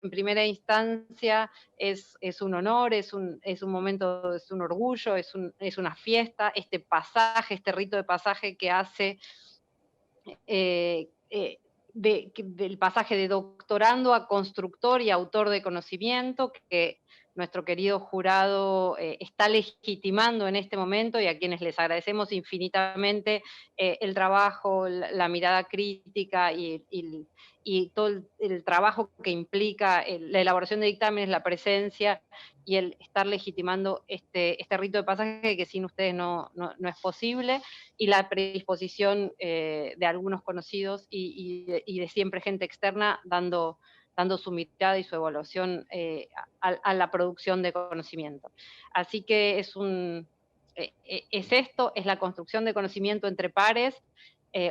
en primera instancia es un honor, es un momento, es un orgullo, es una fiesta, este pasaje, este rito de pasaje que hace del pasaje de doctorando a constructor y autor de conocimiento, que nuestro querido jurado está legitimando en este momento y a quienes les agradecemos infinitamente el trabajo, la mirada crítica y todo el trabajo que implica la elaboración de dictámenes, la presencia y el estar legitimando este rito de pasaje que sin ustedes no es posible, y la predisposición de algunos conocidos y de siempre gente externa dando su mirada y su evaluación a la producción de conocimiento. Así que es esto, es la construcción de conocimiento entre pares,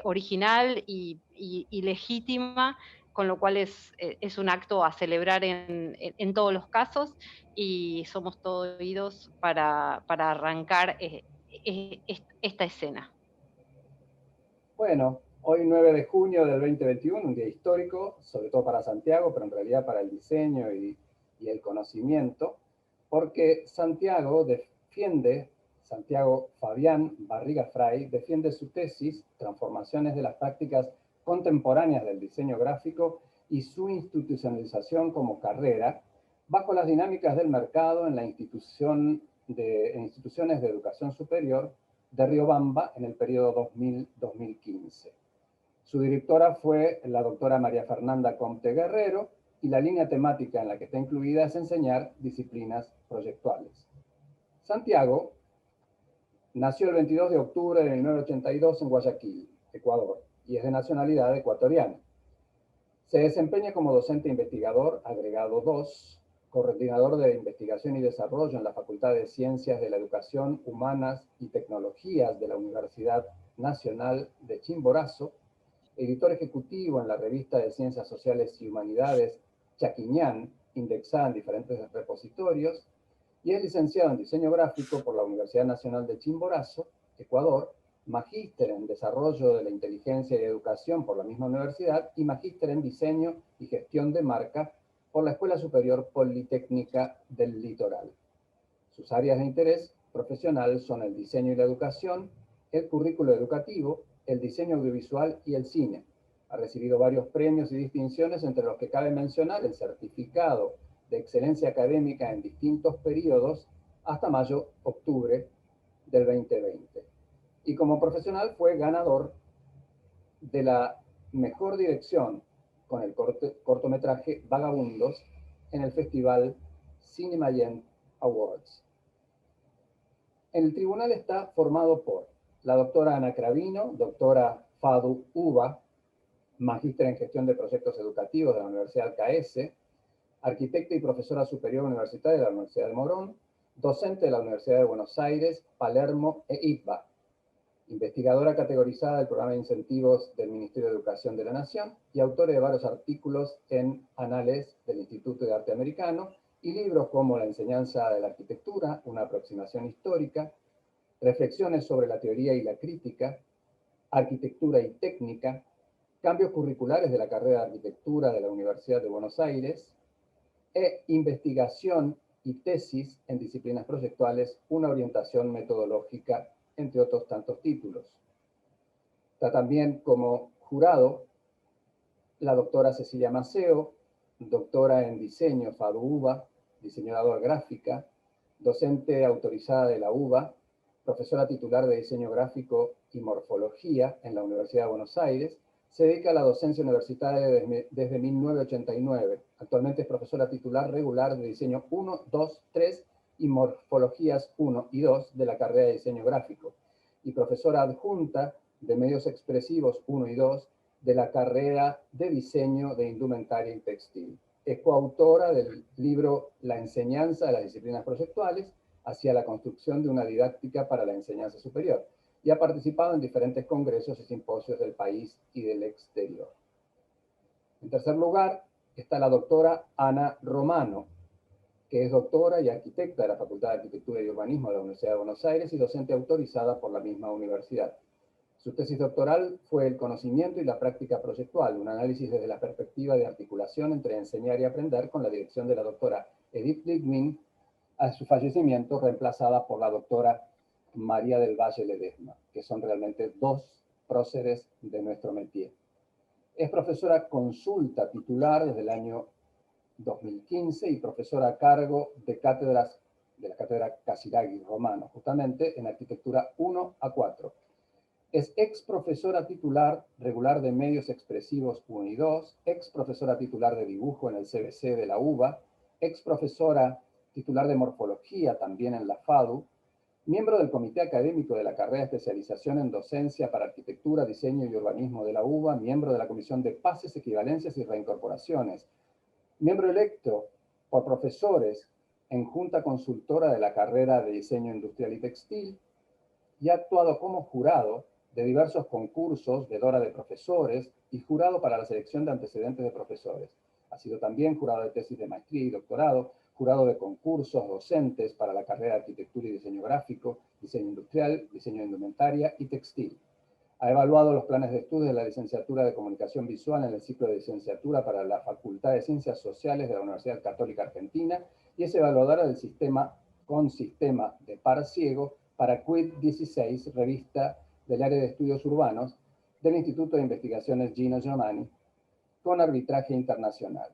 original y legítima, con lo cual es un acto a celebrar en todos los casos, y somos todos oídos para arrancar esta escena. Bueno, hoy 9 de junio del 2021, un día histórico, sobre todo para Santiago, pero en realidad para el diseño y el conocimiento, porque Santiago Fabián Barriga Fray, defiende su tesis, Transformaciones de las prácticas contemporáneas del diseño gráfico y su institucionalización como carrera, bajo las dinámicas del mercado en instituciones de educación superior de Riobamba en el periodo 2000-2015. Su directora fue la doctora María Fernanda Comte Guerrero y la línea temática en la que está incluida es enseñar disciplinas proyectuales. Santiago nació el 22 de octubre de 1982 en Guayaquil, Ecuador, y es de nacionalidad ecuatoriana. Se desempeña como docente investigador agregado 2, coordinador de investigación y desarrollo en la Facultad de Ciencias de la Educación, Humanas y Tecnologías de la Universidad Nacional de Chimborazo, editor ejecutivo en la revista de Ciencias Sociales y Humanidades Chaquiñán, indexada en diferentes repositorios, y es licenciado en Diseño Gráfico por la Universidad Nacional de Chimborazo, Ecuador, magíster en Desarrollo de la Inteligencia y Educación por la misma universidad y magíster en Diseño y Gestión de Marca por la Escuela Superior Politécnica del Litoral. Sus áreas de interés profesional son el diseño y la educación, el currículo educativo, el diseño audiovisual y el cine. Ha recibido varios premios y distinciones, entre los que cabe mencionar el certificado de excelencia académica en distintos periodos hasta mayo-octubre del 2020. Y como profesional fue ganador de la mejor dirección con el cortometraje Vagabundos en el Festival Cinemayent Awards. El tribunal está formado por la doctora Ana Cravino, doctora Fadu Uba, magíster en gestión de proyectos educativos de la Universidad CAES, arquitecta y profesora superior universitaria de la Universidad de Morón, docente de la Universidad de Buenos Aires, Palermo e IPBA, investigadora categorizada del programa de incentivos del Ministerio de Educación de la Nación y autora de varios artículos en Anales del Instituto de Arte Americano y libros como La enseñanza de la arquitectura, una aproximación histórica, Reflexiones sobre la teoría y la crítica, Arquitectura y técnica, Cambios curriculares de la carrera de arquitectura de la Universidad de Buenos Aires e Investigación y tesis en disciplinas proyectuales, una orientación metodológica, entre otros tantos títulos. Está también como jurado la doctora Cecilia Maceo, doctora en diseño FADU UBA, diseñadora gráfica, docente autorizada de la UBA, profesora titular de diseño gráfico y morfología en la Universidad de Buenos Aires. Se dedica a la docencia universitaria desde 1989. Actualmente es profesora titular regular de diseño 1, 2, 3 y morfologías 1 y 2 de la carrera de diseño gráfico, y profesora adjunta de medios expresivos 1 y 2 de la carrera de diseño de indumentaria y textil. Es coautora del libro La enseñanza de las disciplinas proyectuales hacia la construcción de una didáctica para la enseñanza superior, y ha participado en diferentes congresos y simposios del país y del exterior. En tercer lugar está la doctora Ana Romano, que es doctora y arquitecta de la Facultad de Arquitectura y Urbanismo de la Universidad de Buenos Aires y docente autorizada por la misma universidad. Su tesis doctoral fue El conocimiento y la práctica proyectual, un análisis desde la perspectiva de articulación entre enseñar y aprender, con la dirección de la doctora Edith Ligmin, a su fallecimiento reemplazada por la doctora María del Valle Ledesma, que son realmente dos próceres de nuestro métier. Es profesora consulta titular desde el año 2015 y profesora a cargo de cátedras de la cátedra Casiraghi Romano, justamente en arquitectura 1 a 4. Es ex profesora titular regular de medios expresivos 1 y 2, ex profesora titular de dibujo en el CBC de la UBA, ex profesora titular de morfología también en la FADU, miembro del comité académico de la carrera de especialización en docencia para arquitectura, diseño y urbanismo de la UBA, miembro de la comisión de pases, equivalencias y reincorporaciones, miembro electo por profesores en junta consultora de la carrera de diseño industrial y textil, y ha actuado como jurado de diversos concursos de Dora de profesores y jurado para la selección de antecedentes de profesores. Ha sido también jurado de tesis de maestría y doctorado, jurado de concursos docentes para la carrera de arquitectura y diseño gráfico, diseño industrial, diseño de indumentaria y textil. Ha evaluado los planes de estudio de la licenciatura de comunicación visual en el ciclo de licenciatura para la Facultad de Ciencias Sociales de la Universidad Católica Argentina y es evaluadora del sistema de par ciego para QUID 16, revista del área de estudios urbanos del Instituto de Investigaciones Gino Giovanni, con arbitraje internacional.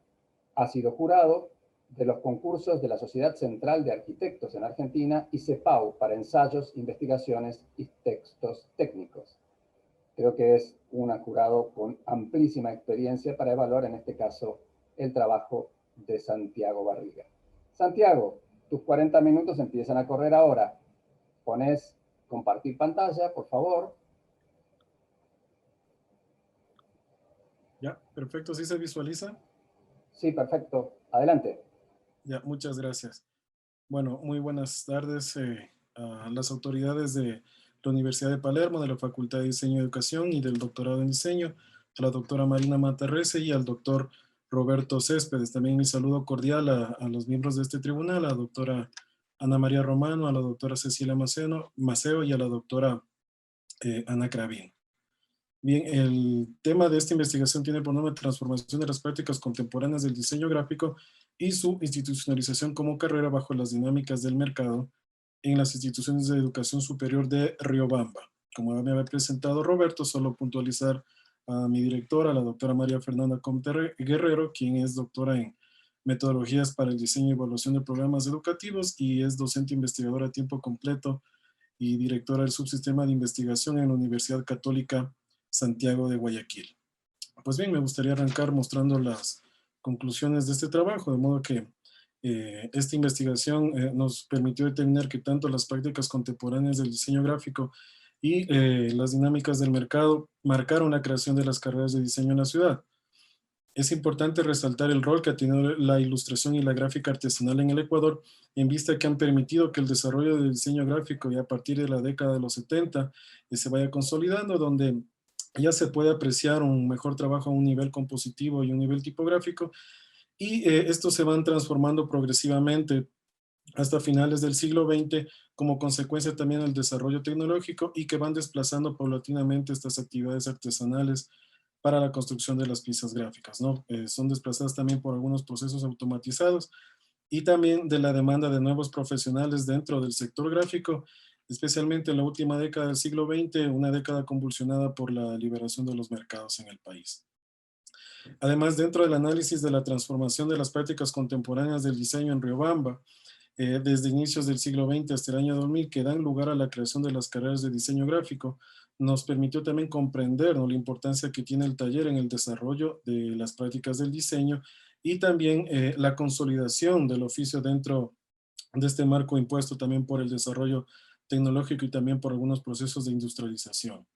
Ha sido jurado de los concursos de la Sociedad Central de Arquitectos en Argentina y CEPAU para ensayos, investigaciones y textos técnicos. Creo que es un jurado con amplísima experiencia para evaluar, en este caso, el trabajo de Santiago Barriga. Santiago, tus 40 minutos empiezan a correr ahora. Pones compartir pantalla, por favor. Ya, perfecto. ¿Sí se visualiza? Sí, perfecto. Adelante. Ya, muchas gracias. Bueno, muy buenas tardes a las autoridades de la Universidad de Palermo, de la Facultad de Diseño y Educación y del Doctorado en Diseño, a la doctora Marina Matarrese y al doctor Roberto Céspedes. También mi saludo cordial a los miembros de este tribunal, a la doctora Ana María Romano, a la doctora Cecilia Maceo y a la doctora Ana Cravín. Bien, el tema de esta investigación tiene por nombre Transformación de las prácticas contemporáneas del diseño gráfico y su institucionalización como carrera bajo las dinámicas del mercado en las instituciones de educación superior de Riobamba. Como me había presentado Roberto, solo puntualizar a mi directora, la doctora María Fernanda Comte Guerrero, quien es doctora en metodologías para el diseño y evaluación de programas educativos y es docente investigadora a tiempo completo y directora del subsistema de investigación en la Universidad Católica Santiago de Guayaquil. Pues bien, me gustaría arrancar mostrando las conclusiones de este trabajo, de modo que esta investigación nos permitió determinar que tanto las prácticas contemporáneas del diseño gráfico y las dinámicas del mercado marcaron la creación de las carreras de diseño en la ciudad. Es importante resaltar el rol que ha tenido la ilustración y la gráfica artesanal en el Ecuador, en vista que han permitido que el desarrollo del diseño gráfico ya a partir de la década de los 70 se vaya consolidando, donde ya se puede apreciar un mejor trabajo a un nivel compositivo y un nivel tipográfico, y estos se van transformando progresivamente hasta finales del siglo XX como consecuencia también del desarrollo tecnológico y que van desplazando paulatinamente estas actividades artesanales para la construcción de las piezas gráficas, ¿no? Son desplazadas también por algunos procesos automatizados y también de la demanda de nuevos profesionales dentro del sector gráfico, especialmente en la última década del siglo XX, una década convulsionada por la liberación de los mercados en el país. Además, dentro del análisis de la transformación de las prácticas contemporáneas del diseño en Riobamba, desde inicios del siglo XX hasta el año 2000, que dan lugar a la creación de las carreras de diseño gráfico, nos permitió también comprender, ¿no?, la importancia que tiene el taller en el desarrollo de las prácticas del diseño y también la consolidación del oficio dentro de este marco impuesto también por el desarrollo tecnológico y también por algunos procesos de industrialización.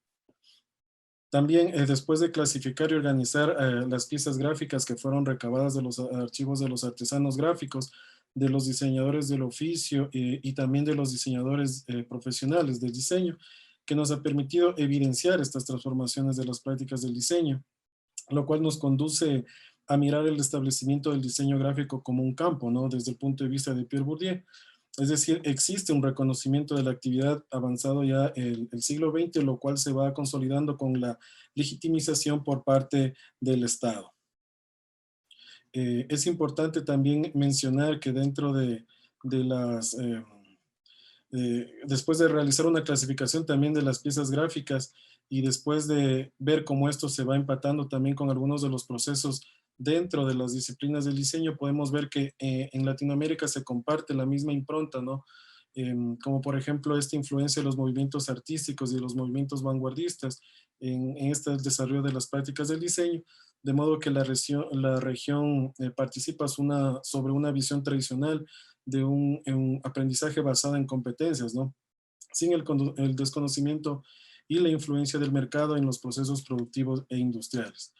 También, después de clasificar y organizar las piezas gráficas que fueron recabadas de los archivos de los artesanos gráficos, de los diseñadores del oficio y también de los diseñadores profesionales del diseño, que nos ha permitido evidenciar estas transformaciones de las prácticas del diseño, lo cual nos conduce a mirar el establecimiento del diseño gráfico como un campo, ¿no?, desde el punto de vista de Pierre Bourdieu, Es decir, existe un reconocimiento de la actividad avanzado ya el siglo XX, lo cual se va consolidando con la legitimización por parte del Estado. Es importante también mencionar que dentro de las, después de realizar una clasificación también de las piezas gráficas y después de ver cómo esto se va empatando también con algunos de los procesos dentro de las disciplinas del diseño, podemos ver que en Latinoamérica se comparte la misma impronta, ¿no? Como por ejemplo esta influencia de los movimientos artísticos y de los movimientos vanguardistas en este desarrollo de las prácticas del diseño, de modo que la región participa sobre una visión tradicional de un aprendizaje basado en competencias, ¿no? Sin el desconocimiento y la influencia del mercado en los procesos productivos e industriales.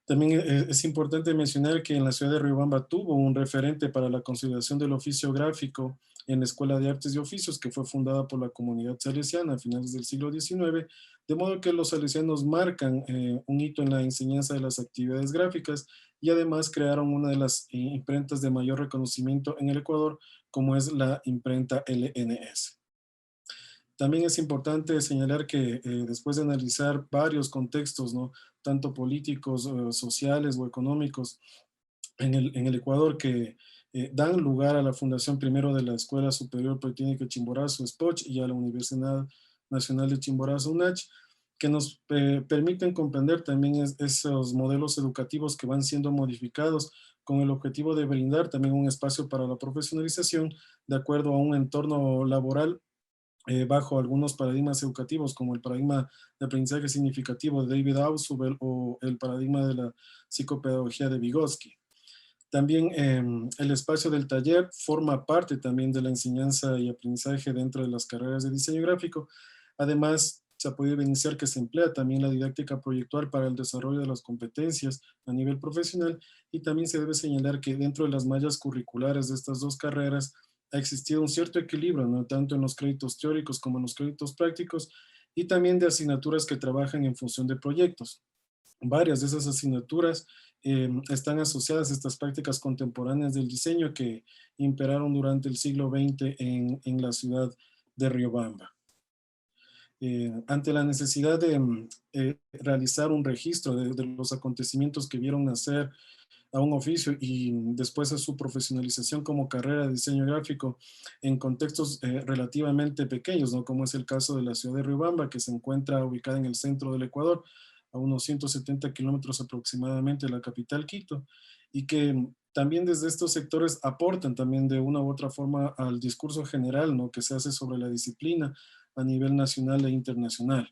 También es importante mencionar que en la ciudad de Riobamba tuvo un referente para la consolidación del oficio gráfico en la Escuela de Artes y Oficios, que fue fundada por la comunidad salesiana a finales del siglo XIX, de modo que los salesianos marcan un hito en la enseñanza de las actividades gráficas y además crearon una de las imprentas de mayor reconocimiento en el Ecuador, como es la imprenta LNS. También es importante señalar que después de analizar varios contextos, ¿no? Tanto políticos, sociales o económicos en el Ecuador que dan lugar a la fundación primero de la Escuela Superior Politécnica Chimborazo, SPOCH, y a la Universidad Nacional de Chimborazo, UNACH, que nos permiten comprender también esos modelos educativos que van siendo modificados con el objetivo de brindar también un espacio para la profesionalización de acuerdo a un entorno laboral bajo algunos paradigmas educativos, como el paradigma de aprendizaje significativo de David Ausubel o el paradigma de la psicopedagogía de Vygotsky. También el espacio del taller forma parte también de la enseñanza y aprendizaje dentro de las carreras de diseño gráfico. Además, se ha podido evidenciar que se emplea también la didáctica proyectual para el desarrollo de las competencias a nivel profesional, y también se debe señalar que dentro de las mallas curriculares de estas dos carreras ha existido un cierto equilibrio, ¿no? Tanto en los créditos teóricos como en los créditos prácticos, y también de asignaturas que trabajan en función de proyectos. Varias de esas asignaturas están asociadas a estas prácticas contemporáneas del diseño que imperaron durante el siglo XX en la ciudad de Riobamba. Ante la necesidad de realizar un registro de los acontecimientos que vieron nacer a un oficio y después a su profesionalización como carrera de diseño gráfico en contextos relativamente pequeños, ¿no? Como es el caso de la ciudad de Riobamba, que se encuentra ubicada en el centro del Ecuador, a unos 170 kilómetros aproximadamente de la capital Quito, y que también desde estos sectores aportan también de una u otra forma al discurso general, ¿no? Que se hace sobre la disciplina a nivel nacional e internacional.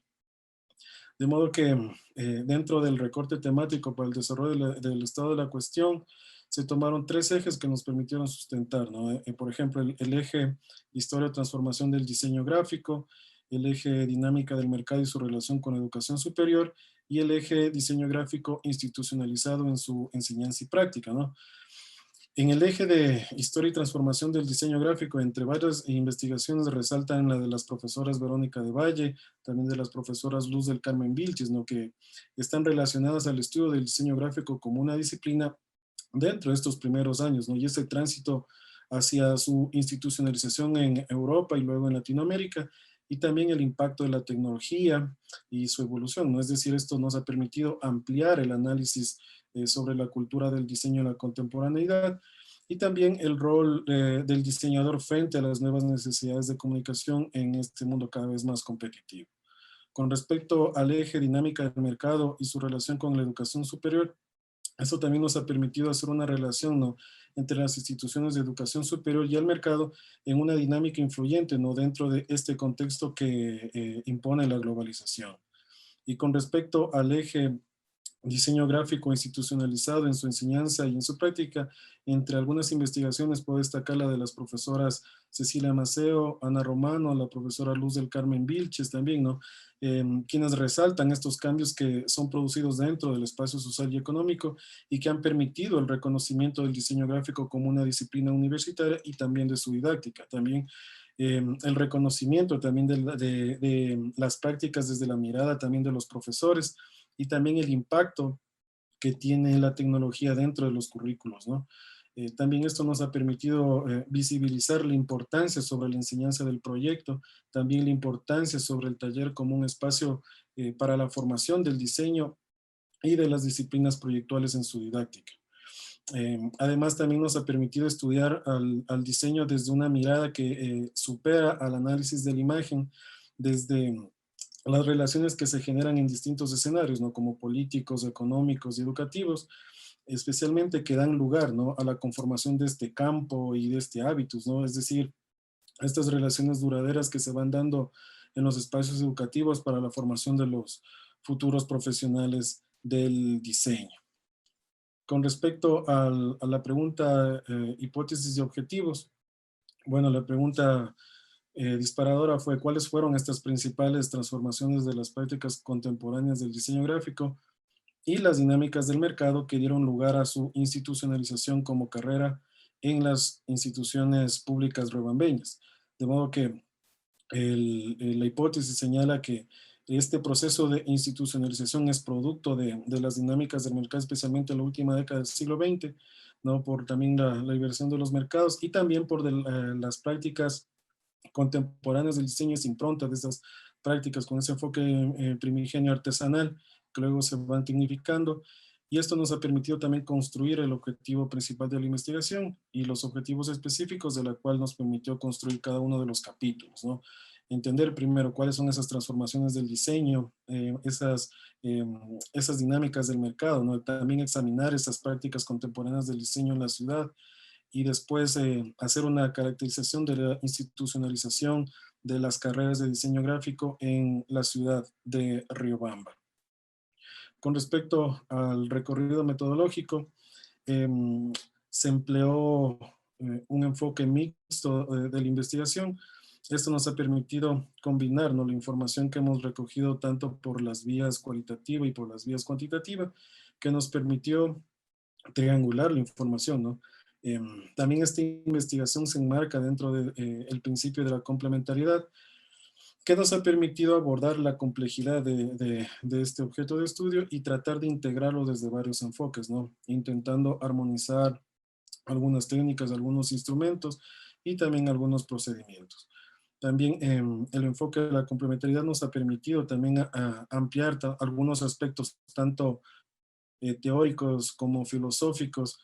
De modo que dentro del recorte temático para el desarrollo del estado de la cuestión, se tomaron tres ejes que nos permitieron sustentar, ¿no? Por ejemplo, el eje historia, transformación del diseño gráfico, el eje dinámica del mercado y su relación con la educación superior, y el eje diseño gráfico institucionalizado en su enseñanza y práctica, ¿no? En el eje de historia y transformación del diseño gráfico, entre varias investigaciones resaltan la de las profesoras Verónica de Valle, también de las profesoras Luz del Carmen Vilches, ¿no? Que están relacionadas al estudio del diseño gráfico como una disciplina dentro de estos primeros años, ¿no? Y ese tránsito hacia su institucionalización en Europa y luego en Latinoamérica, y también el impacto de la tecnología y su evolución, ¿no? Es decir, esto nos ha permitido ampliar el análisis sobre la cultura del diseño en la contemporaneidad, y también el rol del diseñador frente a las nuevas necesidades de comunicación en este mundo cada vez más competitivo. Con respecto al eje dinámica del mercado y su relación con la educación superior, eso también nos ha permitido hacer una relación, ¿no? Entre las instituciones de educación superior y el mercado en una dinámica influyente, ¿no? Dentro de este contexto que impone la globalización. Y con respecto al eje diseño gráfico institucionalizado en su enseñanza y en su práctica, entre algunas investigaciones puedo destacar la de las profesoras Cecilia Maceo, Ana Romano, la profesora Luz del Carmen Vilches también, ¿no? Quienes resaltan estos cambios que son producidos dentro del espacio social y económico y que han permitido el reconocimiento del diseño gráfico como una disciplina universitaria y también de su didáctica. También el reconocimiento también de las prácticas desde la mirada también de los profesores, y también el impacto que tiene la tecnología dentro de los currículos, ¿no? También esto nos ha permitido visibilizar la importancia sobre la enseñanza del proyecto, también la importancia sobre el taller como un espacio para la formación del diseño y de las disciplinas proyectuales en su didáctica. Además, también nos ha permitido estudiar al diseño desde una mirada que supera al análisis de la imagen, desde las relaciones que se generan en distintos escenarios, ¿no? Como políticos, económicos y educativos, especialmente que dan lugar, ¿no? A la conformación de este campo y de este hábitus, ¿no? Es decir, estas relaciones duraderas que se van dando en los espacios educativos para la formación de los futuros profesionales del diseño. Con respecto a la pregunta hipótesis y objetivos, bueno, la pregunta disparadora fue ¿cuáles fueron estas principales transformaciones de las prácticas contemporáneas del diseño gráfico y las dinámicas del mercado que dieron lugar a su institucionalización como carrera en las instituciones públicas riobambeñas? De modo que la hipótesis señala que este proceso de institucionalización es producto de las dinámicas del mercado, especialmente en la última década del siglo XX, ¿no? Por también la diversión de los mercados y también por las prácticas contemporáneas del diseño, es impronta de esas prácticas con ese enfoque primigenio artesanal que luego se van tecnificando. Y esto nos ha permitido también construir el objetivo principal de la investigación y los objetivos específicos de la cual nos permitió construir cada uno de los capítulos, ¿no? Entender primero cuáles son esas transformaciones del diseño, esas dinámicas del mercado, ¿no? También examinar esas prácticas contemporáneas del diseño en la ciudad y después hacer una caracterización de la institucionalización de las carreras de diseño gráfico en la ciudad de Riobamba. Con respecto al recorrido metodológico, se empleó un enfoque mixto de la investigación. Esto nos ha permitido combinar, ¿no?, la información que hemos recogido tanto por las vías cualitativa y por las vías cuantitativas, que nos permitió triangular la información, ¿no? También esta investigación se enmarca dentro del principio de la complementariedad, que nos ha permitido abordar la complejidad de este objeto de estudio y tratar de integrarlo desde varios enfoques, ¿no? Intentando armonizar algunas técnicas, algunos instrumentos y también algunos procedimientos. También el enfoque de la complementariedad nos ha permitido también ampliar algunos aspectos, tanto teóricos como filosóficos,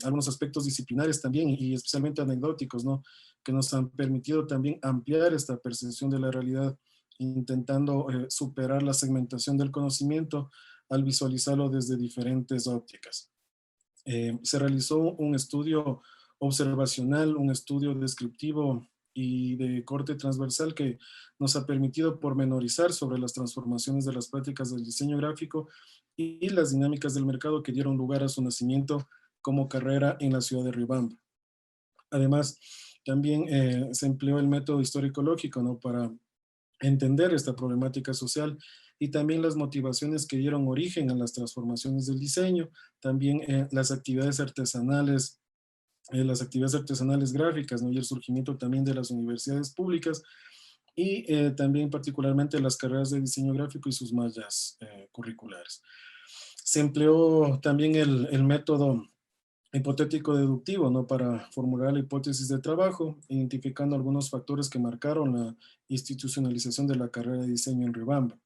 algunos aspectos disciplinares también y especialmente anecdóticos, ¿no? Que nos han permitido también ampliar esta percepción de la realidad, intentando superar la segmentación del conocimiento al visualizarlo desde diferentes ópticas. Se realizó un estudio observacional, un estudio descriptivo y de corte transversal que nos ha permitido pormenorizar sobre las transformaciones de las prácticas del diseño gráfico y las dinámicas del mercado que dieron lugar a su nacimiento como carrera en la ciudad de Riobamba. Además, también se empleó el método histórico-lógico, ¿no?, para entender esta problemática social y también las motivaciones que dieron origen a las transformaciones del diseño, también las actividades artesanales gráficas, ¿no?, y el surgimiento también de las universidades públicas y también particularmente las carreras de diseño gráfico y sus mallas curriculares. Se empleó también el método hipotético deductivo, ¿no?, para formular la hipótesis de trabajo, identificando algunos factores que marcaron la institucionalización de la carrera de diseño en Riobamba.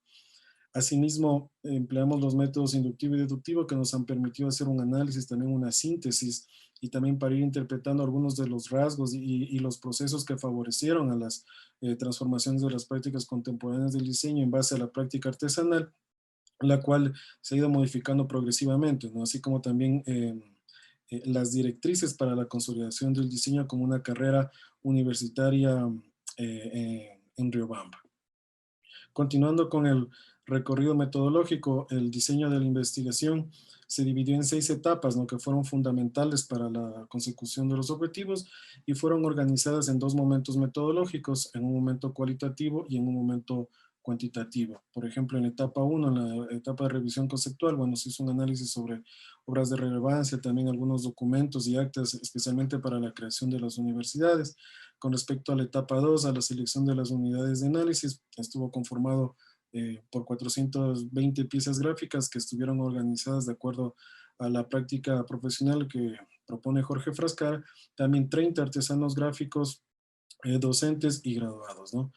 Asimismo, empleamos los métodos inductivo y deductivo que nos han permitido hacer un análisis, también una síntesis, y también para ir interpretando algunos de los rasgos y los procesos que favorecieron a las transformaciones de las prácticas contemporáneas del diseño en base a la práctica artesanal, la cual se ha ido modificando progresivamente, ¿no? Así como también las directrices para la consolidación del diseño como una carrera universitaria en Riobamba. Continuando con el recorrido metodológico, el diseño de la investigación se dividió en 6 etapas, ¿no?, que fueron fundamentales para la consecución de los objetivos y fueron organizadas en 2 momentos metodológicos, en un momento cualitativo y en un momento cuantitativo. Por ejemplo, en la etapa 1, en la etapa de revisión conceptual, bueno, se hizo un análisis sobre obras de relevancia, también algunos documentos y actas, especialmente para la creación de las universidades. Con respecto a la etapa 2, a la selección de las unidades de análisis, estuvo conformado por 420 piezas gráficas que estuvieron organizadas de acuerdo a la práctica profesional que propone Jorge Frascara, también 30 artesanos gráficos, docentes y graduados, ¿no?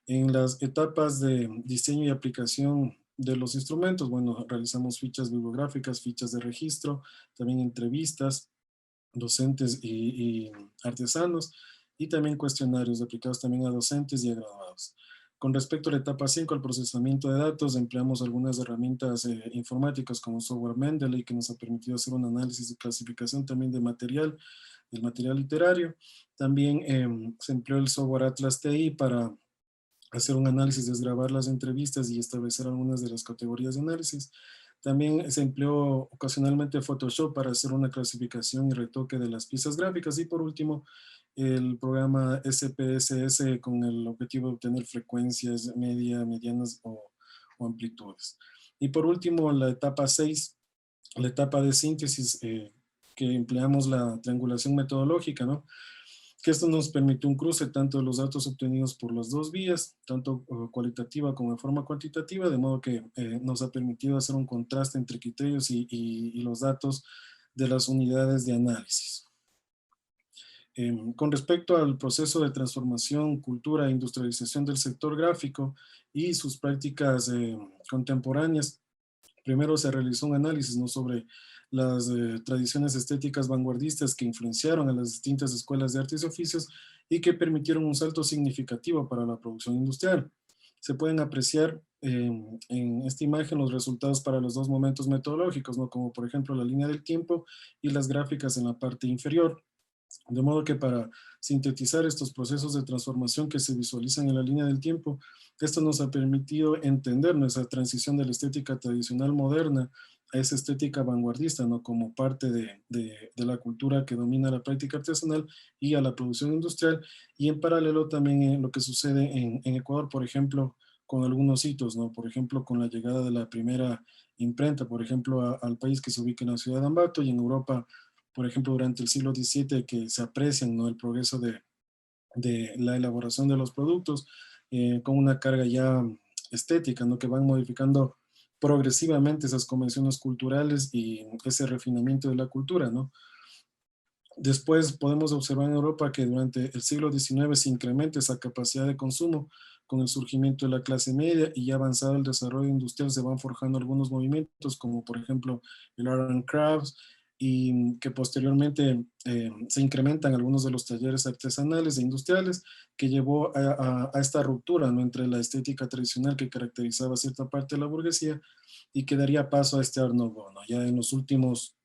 En las etapas de diseño y aplicación de los instrumentos, bueno, realizamos fichas bibliográficas, fichas de registro, también entrevistas, docentes y artesanos, y también cuestionarios aplicados también a docentes y a graduados. Con respecto a la etapa 5, al procesamiento de datos, empleamos algunas herramientas informáticas como software Mendeley, que nos ha permitido hacer un análisis y clasificación también de material, del material literario. También se empleó el software Atlas TI para hacer un análisis, desgravar las entrevistas y establecer algunas de las categorías de análisis. También se empleó ocasionalmente Photoshop para hacer una clasificación y retoque de las piezas gráficas. Y por último, el programa SPSS con el objetivo de obtener frecuencias medianas o amplitudes. Y por último, la etapa 6, la etapa de síntesis, que empleamos la triangulación metodológica, ¿no? Que esto nos permite un cruce tanto de los datos obtenidos por las dos vías, tanto cualitativa como de forma cuantitativa, de modo que nos ha permitido hacer un contraste entre criterios y los datos de las unidades de análisis. Con respecto al proceso de transformación, cultura e industrialización del sector gráfico y sus prácticas contemporáneas, primero se realizó un análisis, ¿no?, sobre las tradiciones estéticas vanguardistas que influenciaron a las distintas escuelas de artes y oficios y que permitieron un salto significativo para la producción industrial. Se pueden apreciar en esta imagen los resultados para los dos momentos metodológicos, ¿no?, como por ejemplo la línea del tiempo y las gráficas en la parte inferior. De modo que para sintetizar estos procesos de transformación que se visualizan en la línea del tiempo, esto nos ha permitido entender nuestra transición de la estética tradicional moderna a esa estética vanguardista, ¿no?, como parte de la cultura que domina la práctica artesanal y a la producción industrial, y en paralelo también lo que sucede en Ecuador, por ejemplo, con algunos hitos, ¿no? Por ejemplo, con la llegada de la primera imprenta, por ejemplo, al país, que se ubica en la ciudad de Ambato, y en Europa, por ejemplo, durante el siglo XVII, que se aprecian, ¿no?, el progreso de la elaboración de los productos con una carga ya estética, ¿no?, que van modificando progresivamente esas convenciones culturales y ese refinamiento de la cultura, ¿no? Después podemos observar en Europa que durante el siglo XIX se incrementa esa capacidad de consumo con el surgimiento de la clase media, y ya avanzado el desarrollo industrial se van forjando algunos movimientos como por ejemplo el Art and Crafts, y que posteriormente se incrementan algunos de los talleres artesanales e industriales, que llevó a esta ruptura, ¿no?, entre la estética tradicional que caracterizaba cierta parte de la burguesía y que daría paso a este Art Nouveau, ¿no?, ya en los últimos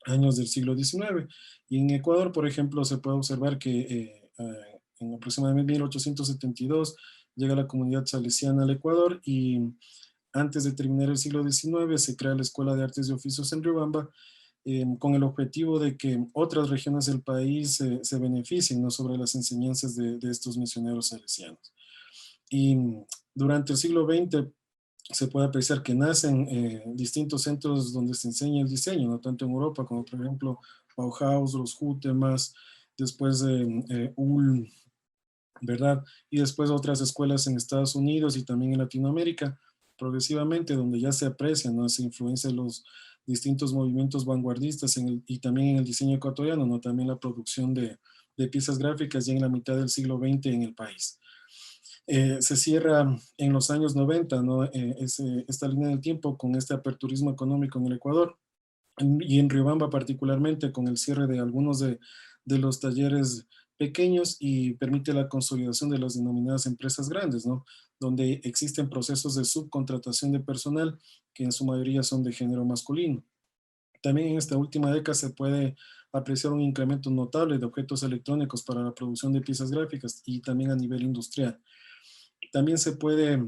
años del siglo XIX. Y en Ecuador, por ejemplo, se puede observar que en aproximadamente 1872 llega la comunidad salesiana al Ecuador, y antes de terminar el siglo XIX se crea la Escuela de Artes y Oficios en Riobamba, con el objetivo de que otras regiones del país se beneficien, ¿no?, sobre las enseñanzas de estos misioneros salesianos. Y durante el siglo XX se puede apreciar que nacen distintos centros donde se enseña el diseño, ¿no?, tanto en Europa como por ejemplo Bauhaus, los Hutemas, después Ulm, ¿verdad? Y después otras escuelas en Estados Unidos y también en Latinoamérica, progresivamente, donde ya se aprecia, ¿no?, esa influencia de los distintos movimientos vanguardistas y también en el diseño ecuatoriano, ¿no?, también la producción de piezas gráficas ya en la mitad del siglo XX en el país. Se cierra en los años 90, ¿no?, esta línea del tiempo con este aperturismo económico en el Ecuador, y en Riobamba particularmente con el cierre de algunos de los talleres pequeños, y permite la consolidación de las denominadas empresas grandes, ¿no?, donde existen procesos de subcontratación de personal que en su mayoría son de género masculino. También en esta última década se puede apreciar un incremento notable de objetos electrónicos para la producción de piezas gráficas y también a nivel industrial. También se puede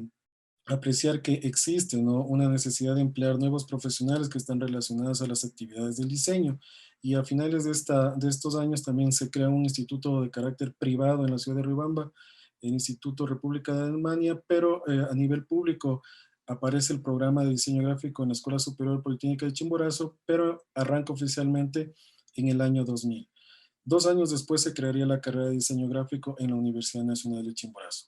apreciar que existe, ¿no?, una necesidad de emplear nuevos profesionales que están relacionados a las actividades del diseño. Y a finales de estos años también se crea un instituto de carácter privado en la ciudad de Riobamba, el Instituto República de Alemania, pero a nivel público aparece el programa de diseño gráfico en la Escuela Superior Politécnica de Chimborazo, pero arranca oficialmente en el año 2000. 2 años después se crearía la carrera de diseño gráfico en la Universidad Nacional de Chimborazo.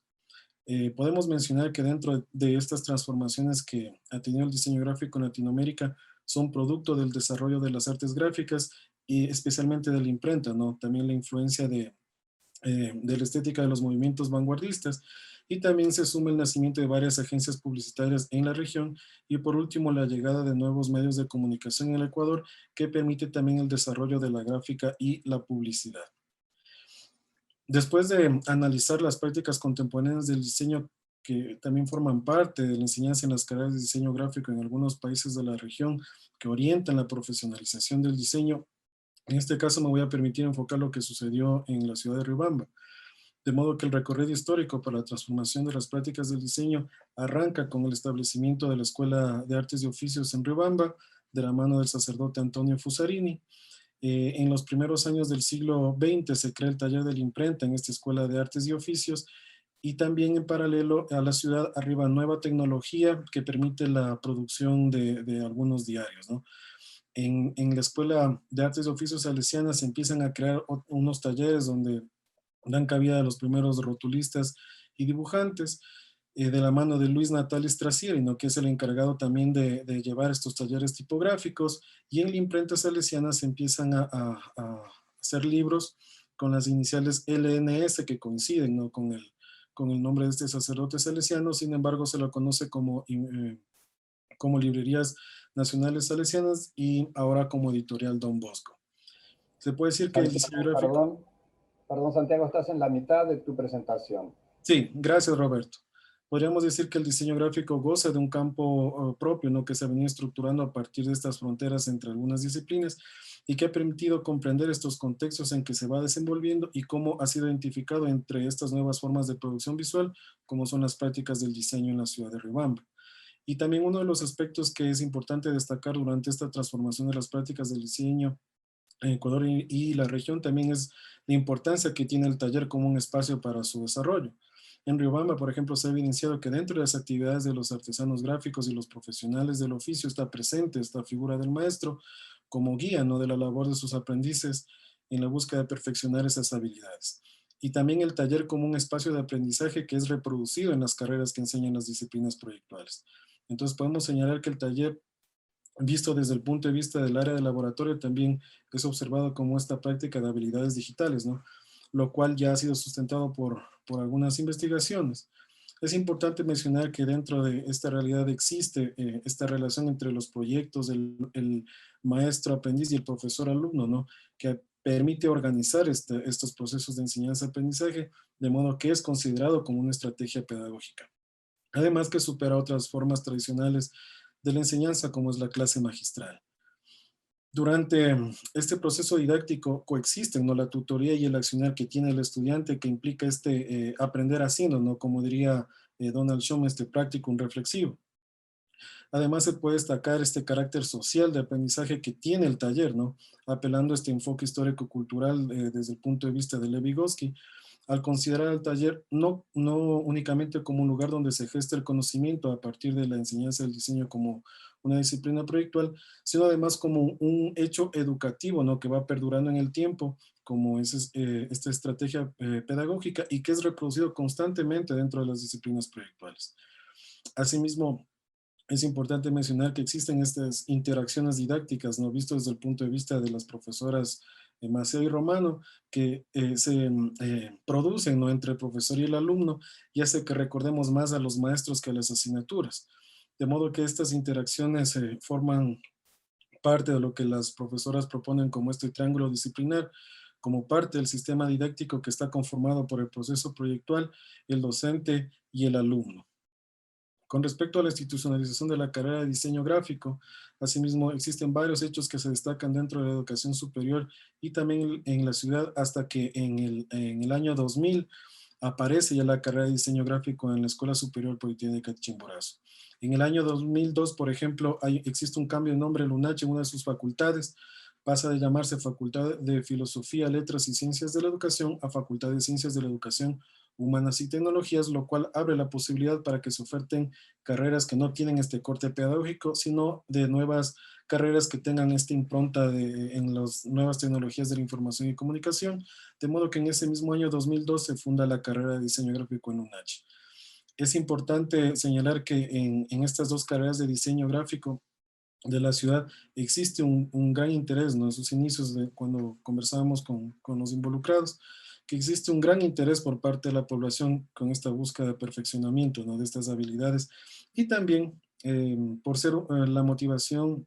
Podemos mencionar que dentro de estas transformaciones que ha tenido el diseño gráfico en Latinoamérica son producto del desarrollo de las artes gráficas y especialmente de la imprenta, ¿no? También la influencia de la estética de los movimientos vanguardistas, y también se suma el nacimiento de varias agencias publicitarias en la región, y por último la llegada de nuevos medios de comunicación en el Ecuador, que permite también el desarrollo de la gráfica y la publicidad. Después de analizar las prácticas contemporáneas del diseño que también forman parte de la enseñanza en las carreras de diseño gráfico en algunos países de la región que orientan la profesionalización del diseño, en este caso me voy a permitir enfocar lo que sucedió en la ciudad de Riobamba. De modo que el recorrido histórico para la transformación de las prácticas del diseño arranca con el establecimiento de la Escuela de Artes y Oficios en Riobamba, de la mano del sacerdote Antonio Fusarini. En los primeros años del siglo XX se crea el taller de la imprenta en esta Escuela de Artes y Oficios, y también en paralelo a la ciudad arriba nueva tecnología que permite la producción de algunos diarios, ¿no? En la Escuela de Artes y Oficios Salesianas se empiezan a crear unos talleres donde dan cabida a los primeros rotulistas y dibujantes, de la mano de Luis Natalis Trasieri, ¿no? Que es el encargado también de llevar estos talleres tipográficos, y en la imprenta salesiana se empiezan a hacer libros con las iniciales LNS que coinciden, ¿no? con el nombre de este sacerdote salesiano. Sin embargo se lo conoce como Librerías Nacionales Salesianas, y ahora como Editorial Don Bosco. Se puede decir que el diseño gráfico... Perdón, Santiago, estás en la mitad de tu presentación. Sí, gracias, Roberto. Podríamos decir que el diseño gráfico goza de un campo propio, ¿no? Que se ha venido estructurando a partir de estas fronteras entre algunas disciplinas, y que ha permitido comprender estos contextos en que se va desenvolviendo y cómo ha sido identificado entre estas nuevas formas de producción visual, como son las prácticas del diseño en la ciudad de Riobamba. Y también uno de los aspectos que es importante destacar durante esta transformación de las prácticas del diseño en Ecuador y la región también es la importancia que tiene el taller como un espacio para su desarrollo. En Riobamba, por ejemplo, se ha evidenciado que dentro de las actividades de los artesanos gráficos y los profesionales del oficio está presente esta figura del maestro como guía, ¿no? De la labor de sus aprendices en la búsqueda de perfeccionar esas habilidades. Y también el taller como un espacio de aprendizaje que es reproducido en las carreras que enseñan las disciplinas proyectuales. Entonces podemos señalar que el taller, visto desde el punto de vista del área de laboratorio, también es observado como esta práctica de habilidades digitales, ¿no? Lo cual ya ha sido sustentado por algunas investigaciones. Es importante mencionar que dentro de esta realidad existe esta relación entre los proyectos del maestro aprendiz y el profesor alumno, ¿no? Que permite organizar estos procesos de enseñanza-aprendizaje, de modo que es considerado como una estrategia pedagógica. Además que supera otras formas tradicionales de la enseñanza, como es la clase magistral. Durante este proceso didáctico coexisten, ¿no? La tutoría y el accionar que tiene el estudiante, que implica aprender haciendo, ¿no? Como diría Donald Shum, practicum reflexivo. Además se puede destacar este carácter social de aprendizaje que tiene el taller, ¿no? Apelando a este enfoque histórico-cultural desde el punto de vista de Lev Vygotsky, al considerar el taller no únicamente como un lugar donde se gesta el conocimiento a partir de la enseñanza del diseño como una disciplina proyectual, sino además como un hecho educativo, ¿no? Que va perdurando en el tiempo, como es esta estrategia pedagógica, y que es reproducido constantemente dentro de las disciplinas proyectuales. Asimismo, es importante mencionar que existen estas interacciones didácticas, ¿no? Visto desde el punto de vista de las profesoras Maceo y Romano, que se producen, ¿no? Entre el profesor y el alumno, y hace que recordemos más a los maestros que a las asignaturas. De modo que estas interacciones forman parte de lo que las profesoras proponen como este triángulo disciplinar, como parte del sistema didáctico que está conformado por el proceso proyectual, el docente y el alumno. Con respecto a la institucionalización de la carrera de diseño gráfico, asimismo existen varios hechos que se destacan dentro de la educación superior y también en la ciudad, hasta que en el año 2000 aparece ya la carrera de diseño gráfico en la Escuela Superior Politécnica de Chimborazo. En el año 2002, por ejemplo, existe un cambio de nombre en UNACH en una de sus facultades, pasa de llamarse Facultad de Filosofía, Letras y Ciencias de la Educación a Facultad de Ciencias de la Educación, Humanas y Tecnologías, lo cual abre la posibilidad para que se oferten carreras que no tienen este corte pedagógico, sino de nuevas carreras que tengan esta impronta en las nuevas tecnologías de la información y comunicación, de modo que en ese mismo año 2002 se funda la carrera de diseño gráfico en UNACH. Es importante señalar que en estas dos carreras de diseño gráfico de la ciudad, existe un gran interés, ¿no? En sus inicios, cuando conversábamos con los involucrados, que existe un gran interés por parte de la población con esta búsqueda de perfeccionamiento, ¿no? De estas habilidades, y también por ser la motivación,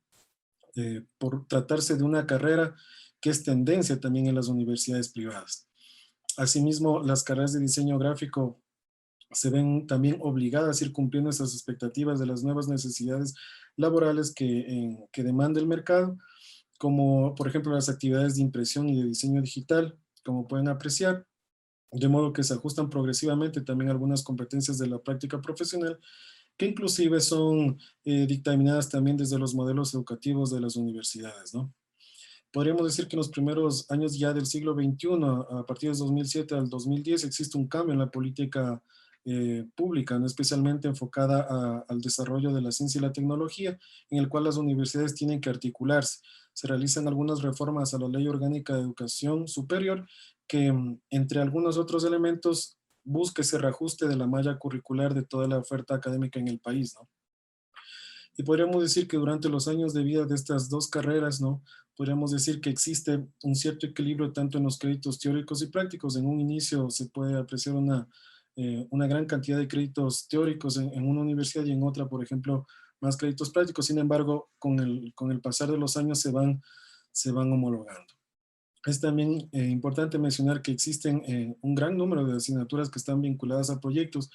por tratarse de una carrera que es tendencia también en las universidades privadas. Asimismo, las carreras de diseño gráfico se ven también obligadas a ir cumpliendo esas expectativas de las nuevas necesidades laborales que demanda el mercado, como por ejemplo las actividades de impresión y de diseño digital, como pueden apreciar, de modo que se ajustan progresivamente también algunas competencias de la práctica profesional, que inclusive son dictaminadas también desde los modelos educativos de las universidades, ¿no? Podríamos decir que en los primeros años ya del siglo XXI, a partir de 2007 al 2010, existe un cambio en la política pública, ¿no? Especialmente enfocada al desarrollo de la ciencia y la tecnología, en el cual las universidades tienen que articularse. Se realizan algunas reformas a la Ley Orgánica de Educación Superior que, entre algunos otros elementos, busca ese reajuste de la malla curricular de toda la oferta académica en el país, ¿no? Y podríamos decir que durante los años de vida de estas dos carreras, ¿no? Podríamos decir que existe un cierto equilibrio tanto en los créditos teóricos y prácticos. En un inicio se puede apreciar una gran cantidad de créditos teóricos en una universidad y en otra, por ejemplo, más créditos prácticos. Sin embargo, con el pasar de los años se van homologando. Es también importante mencionar que existen un gran número de asignaturas que están vinculadas a proyectos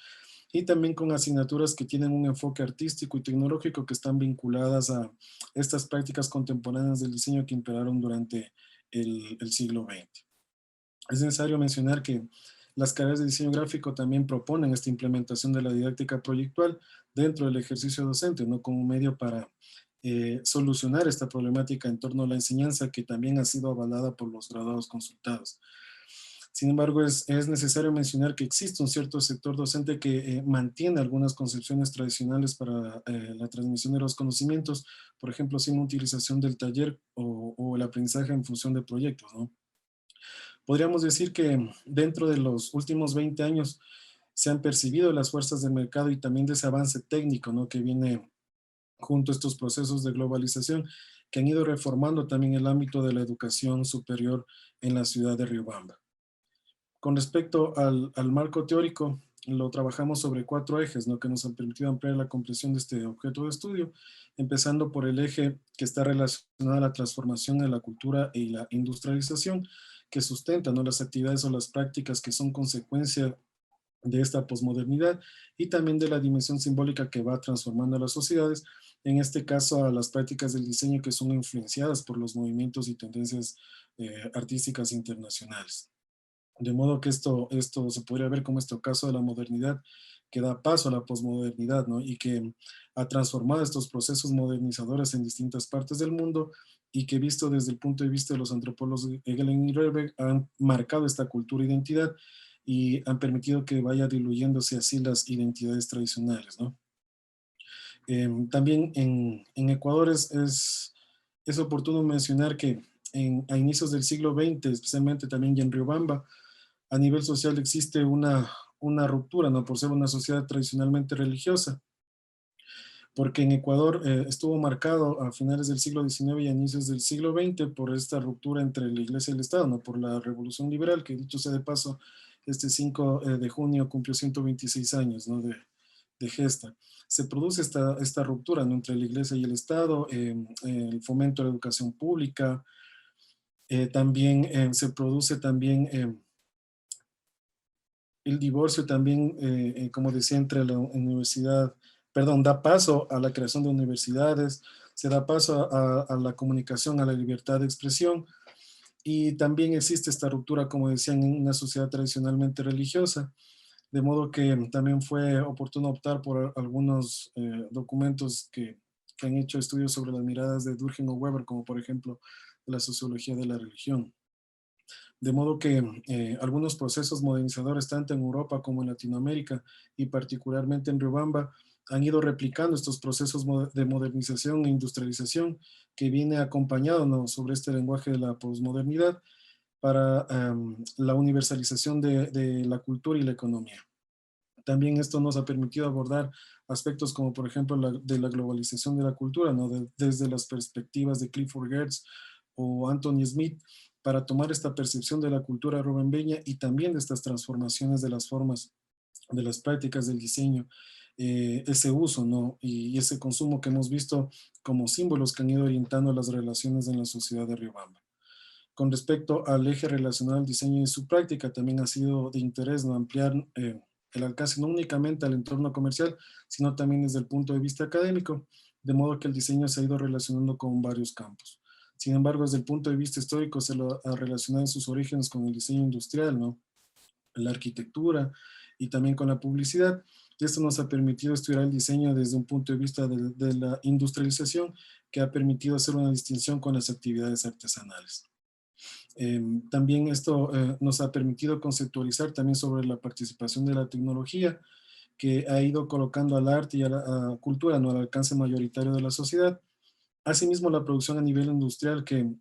y también con asignaturas que tienen un enfoque artístico y tecnológico que están vinculadas a estas prácticas contemporáneas del diseño que imperaron durante el siglo XX. Es necesario mencionar que las carreras de diseño gráfico también proponen esta implementación de la didáctica proyectual dentro del ejercicio docente, ¿no? Como medio para solucionar esta problemática en torno a la enseñanza que también ha sido avalada por los graduados consultados. Sin embargo, es necesario mencionar que existe un cierto sector docente que mantiene algunas concepciones tradicionales para la transmisión de los conocimientos, por ejemplo, sin utilización del taller o el aprendizaje en función de proyectos, ¿no? Podríamos decir que dentro de los últimos 20 años se han percibido las fuerzas del mercado y también de ese avance técnico, ¿no? Que viene junto a estos procesos de globalización que han ido reformando también el ámbito de la educación superior en la ciudad de Riobamba. Con respecto al marco teórico, lo trabajamos sobre 4 ejes, ¿no? Que nos han permitido ampliar la comprensión de este objeto de estudio, empezando por el eje que está relacionado a la transformación de la cultura y la industrialización, que sustenta, ¿no? Las actividades o las prácticas que son consecuencia de esta posmodernidad y también de la dimensión simbólica que va transformando a las sociedades, en este caso a las prácticas del diseño que son influenciadas por los movimientos y tendencias artísticas internacionales. De modo que esto se podría ver como este caso de la modernidad que da paso a la posmodernidad, ¿no? Y que ha transformado estos procesos modernizadores en distintas partes del mundo y que visto desde el punto de vista de los antropólogos Hegelen y Rerberg han marcado esta cultura e identidad y han permitido que vaya diluyéndose así las identidades tradicionales, ¿no? También en Ecuador es oportuno mencionar que a inicios del siglo XX, especialmente también ya en Riobamba, a nivel social existe una ruptura, ¿no? Por ser una sociedad tradicionalmente religiosa, porque en Ecuador estuvo marcado a finales del siglo XIX y a inicios del siglo XX por esta ruptura entre la Iglesia y el Estado, ¿no? Por la Revolución Liberal, que dicho sea de paso, este 5 de junio cumplió 126 años, ¿no? de gesta. Se produce esta ruptura, ¿no? Entre la Iglesia y el Estado, el fomento de la educación pública, también se produce también el divorcio también, como decía, entre la universidad, perdón, da paso a la creación de universidades, se da paso a la comunicación, a la libertad de expresión, y también existe esta ruptura, como decían, en una sociedad tradicionalmente religiosa, de modo que también fue oportuno optar por algunos documentos que han hecho estudios sobre las miradas de Durkheim o Weber, como por ejemplo la sociología de la religión. De modo que algunos procesos modernizadores, tanto en Europa como en Latinoamérica, y particularmente en Riobamba, han ido replicando estos procesos de modernización e industrialización que viene acompañado, ¿no? Sobre este lenguaje de la posmodernidad para la universalización de la cultura y la economía. También esto nos ha permitido abordar aspectos como, por ejemplo, de la globalización de la cultura, ¿no? Desde las perspectivas de Clifford Geertz o Anthony Smith, para tomar esta percepción de la cultura rubembeña y también de estas transformaciones de las formas, de las prácticas del diseño, ese uso, ¿no? Y ese consumo que hemos visto como símbolos que han ido orientando las relaciones en la sociedad de Riobamba. Con respecto al eje relacionado al diseño y su práctica, también ha sido de interés, ¿no? Ampliar el alcance no únicamente al entorno comercial, sino también desde el punto de vista académico, de modo que el diseño se ha ido relacionando con varios campos. Sin embargo, desde el punto de vista histórico se lo ha relacionado en sus orígenes con el diseño industrial, ¿no? La arquitectura y también con la publicidad. Y esto nos ha permitido estudiar el diseño desde un punto de vista de la industrialización, que ha permitido hacer una distinción con las actividades artesanales. También esto nos ha permitido conceptualizar también sobre la participación de la tecnología, que ha ido colocando al arte y a la cultura, ¿no? Al alcance mayoritario de la sociedad. Asimismo, la producción a nivel industrial, que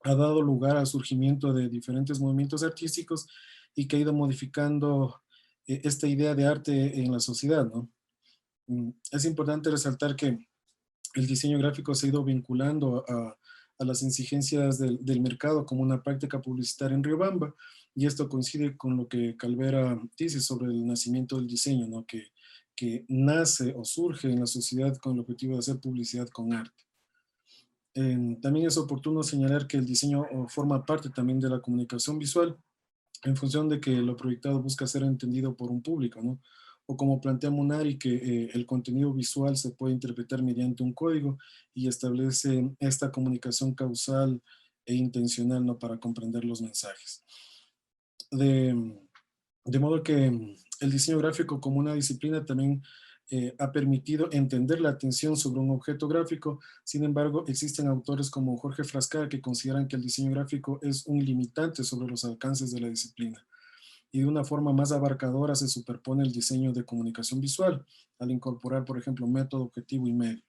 ha dado lugar al surgimiento de diferentes movimientos artísticos y que ha ido modificando esta idea de arte en la sociedad, ¿no? Es importante resaltar que el diseño gráfico se ha ido vinculando a las exigencias del mercado como una práctica publicitaria en Riobamba, y esto coincide con lo que Calvera dice sobre el nacimiento del diseño, ¿no? Que nace o surge en la sociedad con el objetivo de hacer publicidad con arte. También es oportuno señalar que el diseño forma parte también de la comunicación visual, en función de que lo proyectado busca ser entendido por un público, ¿no? O como plantea Munari, que el contenido visual se puede interpretar mediante un código y establece esta comunicación causal e intencional, ¿no? Para comprender los mensajes. De modo que el diseño gráfico como una disciplina también ha permitido entender la atención sobre un objeto gráfico. Sin embargo, existen autores como Jorge Frascara que consideran que el diseño gráfico es un limitante sobre los alcances de la disciplina. Y de una forma más abarcadora se superpone el diseño de comunicación visual, al incorporar, por ejemplo, método, objetivo y medio.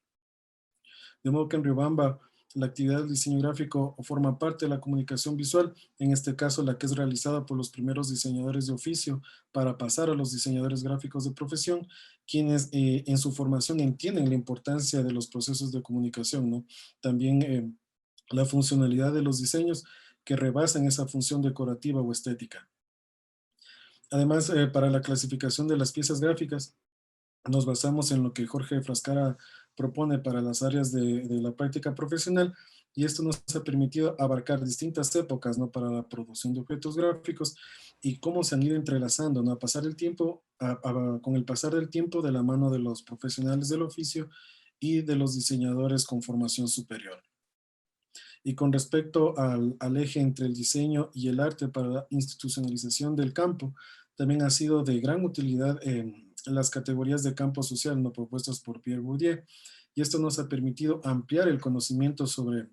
De modo que en Riobamba la actividad del diseño gráfico forma parte de la comunicación visual, en este caso la que es realizada por los primeros diseñadores de oficio para pasar a los diseñadores gráficos de profesión, quienes en su formación entienden la importancia de los procesos de comunicación, ¿no? También la funcionalidad de los diseños que rebasan esa función decorativa o estética. Además, para la clasificación de las piezas gráficas, nos basamos en lo que Jorge Frascara propone para las áreas de la práctica profesional, y esto nos ha permitido abarcar distintas épocas, ¿no? Para la producción de objetos gráficos y cómo se han ido entrelazando, ¿no? Con el pasar del tiempo de la mano de los profesionales del oficio y de los diseñadores con formación superior. Y con respecto al eje entre el diseño y el arte para la institucionalización del campo, también ha sido de gran utilidad en las categorías de campo social, ¿no? Propuestas por Pierre Bourdieu, y esto nos ha permitido ampliar el conocimiento sobre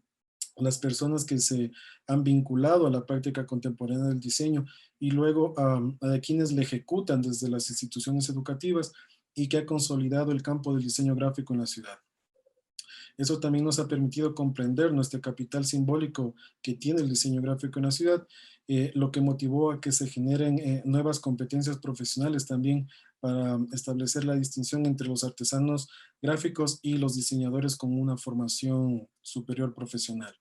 las personas que se han vinculado a la práctica contemporánea del diseño y luego a quienes le ejecutan desde las instituciones educativas y que ha consolidado el campo del diseño gráfico en la ciudad. Eso también nos ha permitido comprender nuestro capital simbólico que tiene el diseño gráfico en la ciudad, lo que motivó a que se generen nuevas competencias profesionales también para establecer la distinción entre los artesanos gráficos y los diseñadores con una formación superior profesional.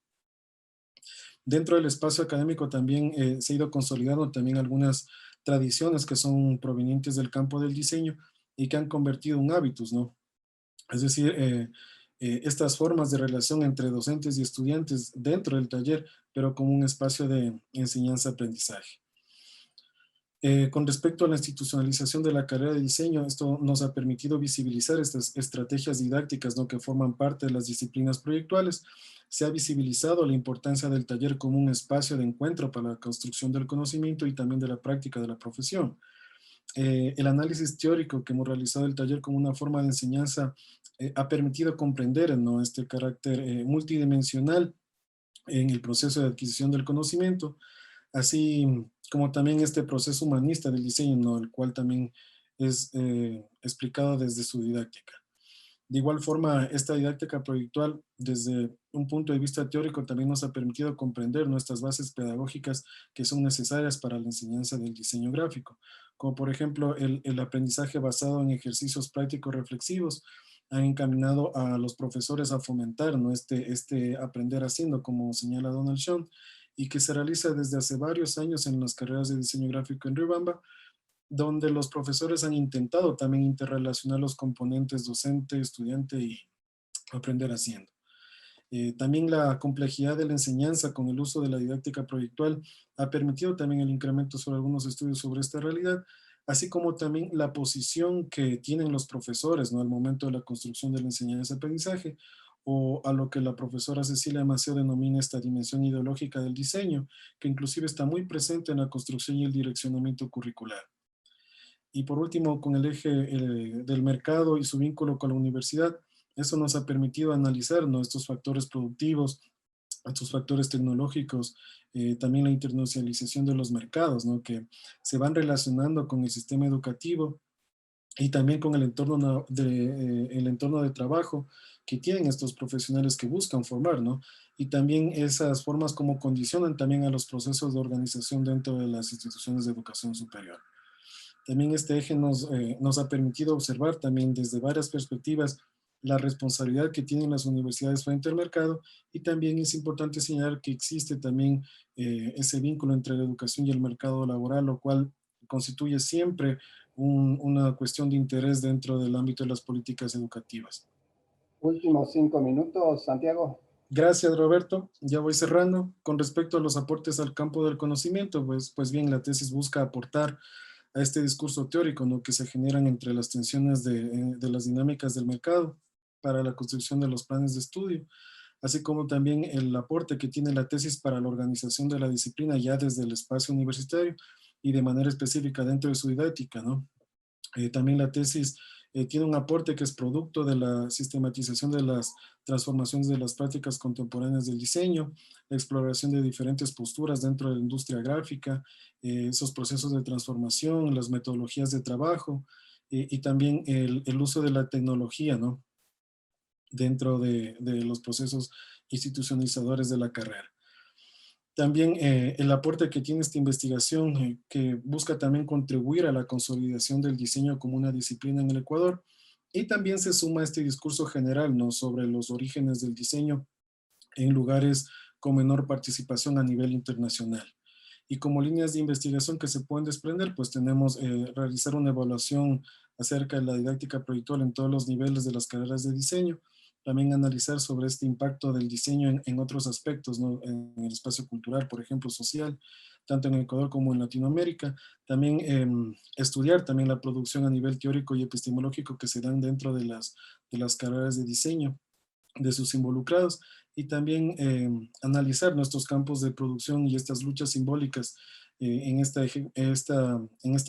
Dentro del espacio académico también se ha ido consolidando también algunas tradiciones que son provenientes del campo del diseño y que han convertido en hábitos, ¿no? Es decir, estas formas de relación entre docentes y estudiantes dentro del taller, pero como un espacio de enseñanza-aprendizaje. Con respecto a la institucionalización de la carrera de diseño, esto nos ha permitido visibilizar estas estrategias didácticas, ¿no? Que forman parte de las disciplinas proyectuales. Se ha visibilizado la importancia del taller como un espacio de encuentro para la construcción del conocimiento y también de la práctica de la profesión. El análisis teórico que hemos realizado del taller como una forma de enseñanza ha permitido comprender, ¿no? Este carácter multidimensional en el proceso de adquisición del conocimiento, así como también este proceso humanista del diseño, ¿no? El cual también es explicado desde su didáctica. De igual forma, esta didáctica proyectual, desde un punto de vista teórico, también nos ha permitido comprender nuestras bases pedagógicas que son necesarias para la enseñanza del diseño gráfico, como por ejemplo el aprendizaje basado en ejercicios prácticos reflexivos, han encaminado a los profesores a fomentar, ¿no? este aprender haciendo, como señala Donald Schoen, y que se realiza desde hace varios años en las carreras de diseño gráfico en Riobamba, donde los profesores han intentado también interrelacionar los componentes docente, estudiante y aprender haciendo. También la complejidad de la enseñanza con el uso de la didáctica proyectual ha permitido también el incremento sobre algunos estudios sobre esta realidad, así como también la posición que tienen los profesores, ¿no? Al momento de la construcción de la enseñanza-aprendizaje, o a lo que la profesora Cecilia Maceo denomina esta dimensión ideológica del diseño, que inclusive está muy presente en la construcción y el direccionamiento curricular. Y por último, con el eje del mercado y su vínculo con la universidad, eso nos ha permitido analizar, ¿no? Estos factores productivos, estos factores tecnológicos, también la internacionalización de los mercados, ¿no? Que se van relacionando con el sistema educativo y también con el entorno de trabajo que tienen estos profesionales que buscan formar, ¿no? Y también esas formas como condicionan también a los procesos de organización dentro de las instituciones de educación superior. También este eje nos ha permitido observar también desde varias perspectivas la responsabilidad que tienen las universidades frente al mercado, y también es importante señalar que existe también ese vínculo entre la educación y el mercado laboral, lo cual constituye siempre una cuestión de interés dentro del ámbito de las políticas educativas. Últimos 5 minutos, Santiago. Gracias, Roberto. Ya voy cerrando. Con respecto a los aportes al campo del conocimiento, pues bien, la tesis busca aportar a este discurso teórico, ¿no? Que se generan entre las tensiones de las dinámicas del mercado para la construcción de los planes de estudio, así como también el aporte que tiene la tesis para la organización de la disciplina ya desde el espacio universitario y de manera específica dentro de su didáctica, ¿no? También la tesis tiene un aporte que es producto de la sistematización de las transformaciones de las prácticas contemporáneas del diseño, la exploración de diferentes posturas dentro de la industria gráfica, esos procesos de transformación, las metodologías de trabajo, y también el uso de la tecnología, ¿no? Dentro de los procesos institucionalizadores de la carrera. También el aporte que tiene esta investigación, que busca también contribuir a la consolidación del diseño como una disciplina en el Ecuador, y también se suma a este discurso general, ¿no? Sobre los orígenes del diseño en lugares con menor participación a nivel internacional. Y como líneas de investigación que se pueden desprender, pues tenemos realizar una evaluación acerca de la didáctica proyectual en todos los niveles de las carreras de diseño, también analizar sobre este impacto del diseño en otros aspectos, ¿no? En el espacio cultural, por ejemplo, social, tanto en Ecuador como en Latinoamérica. También estudiar también la producción a nivel teórico y epistemológico que se dan dentro de las carreras de diseño de sus involucrados, y también analizar nuestros campos de producción y estas luchas simbólicas en esta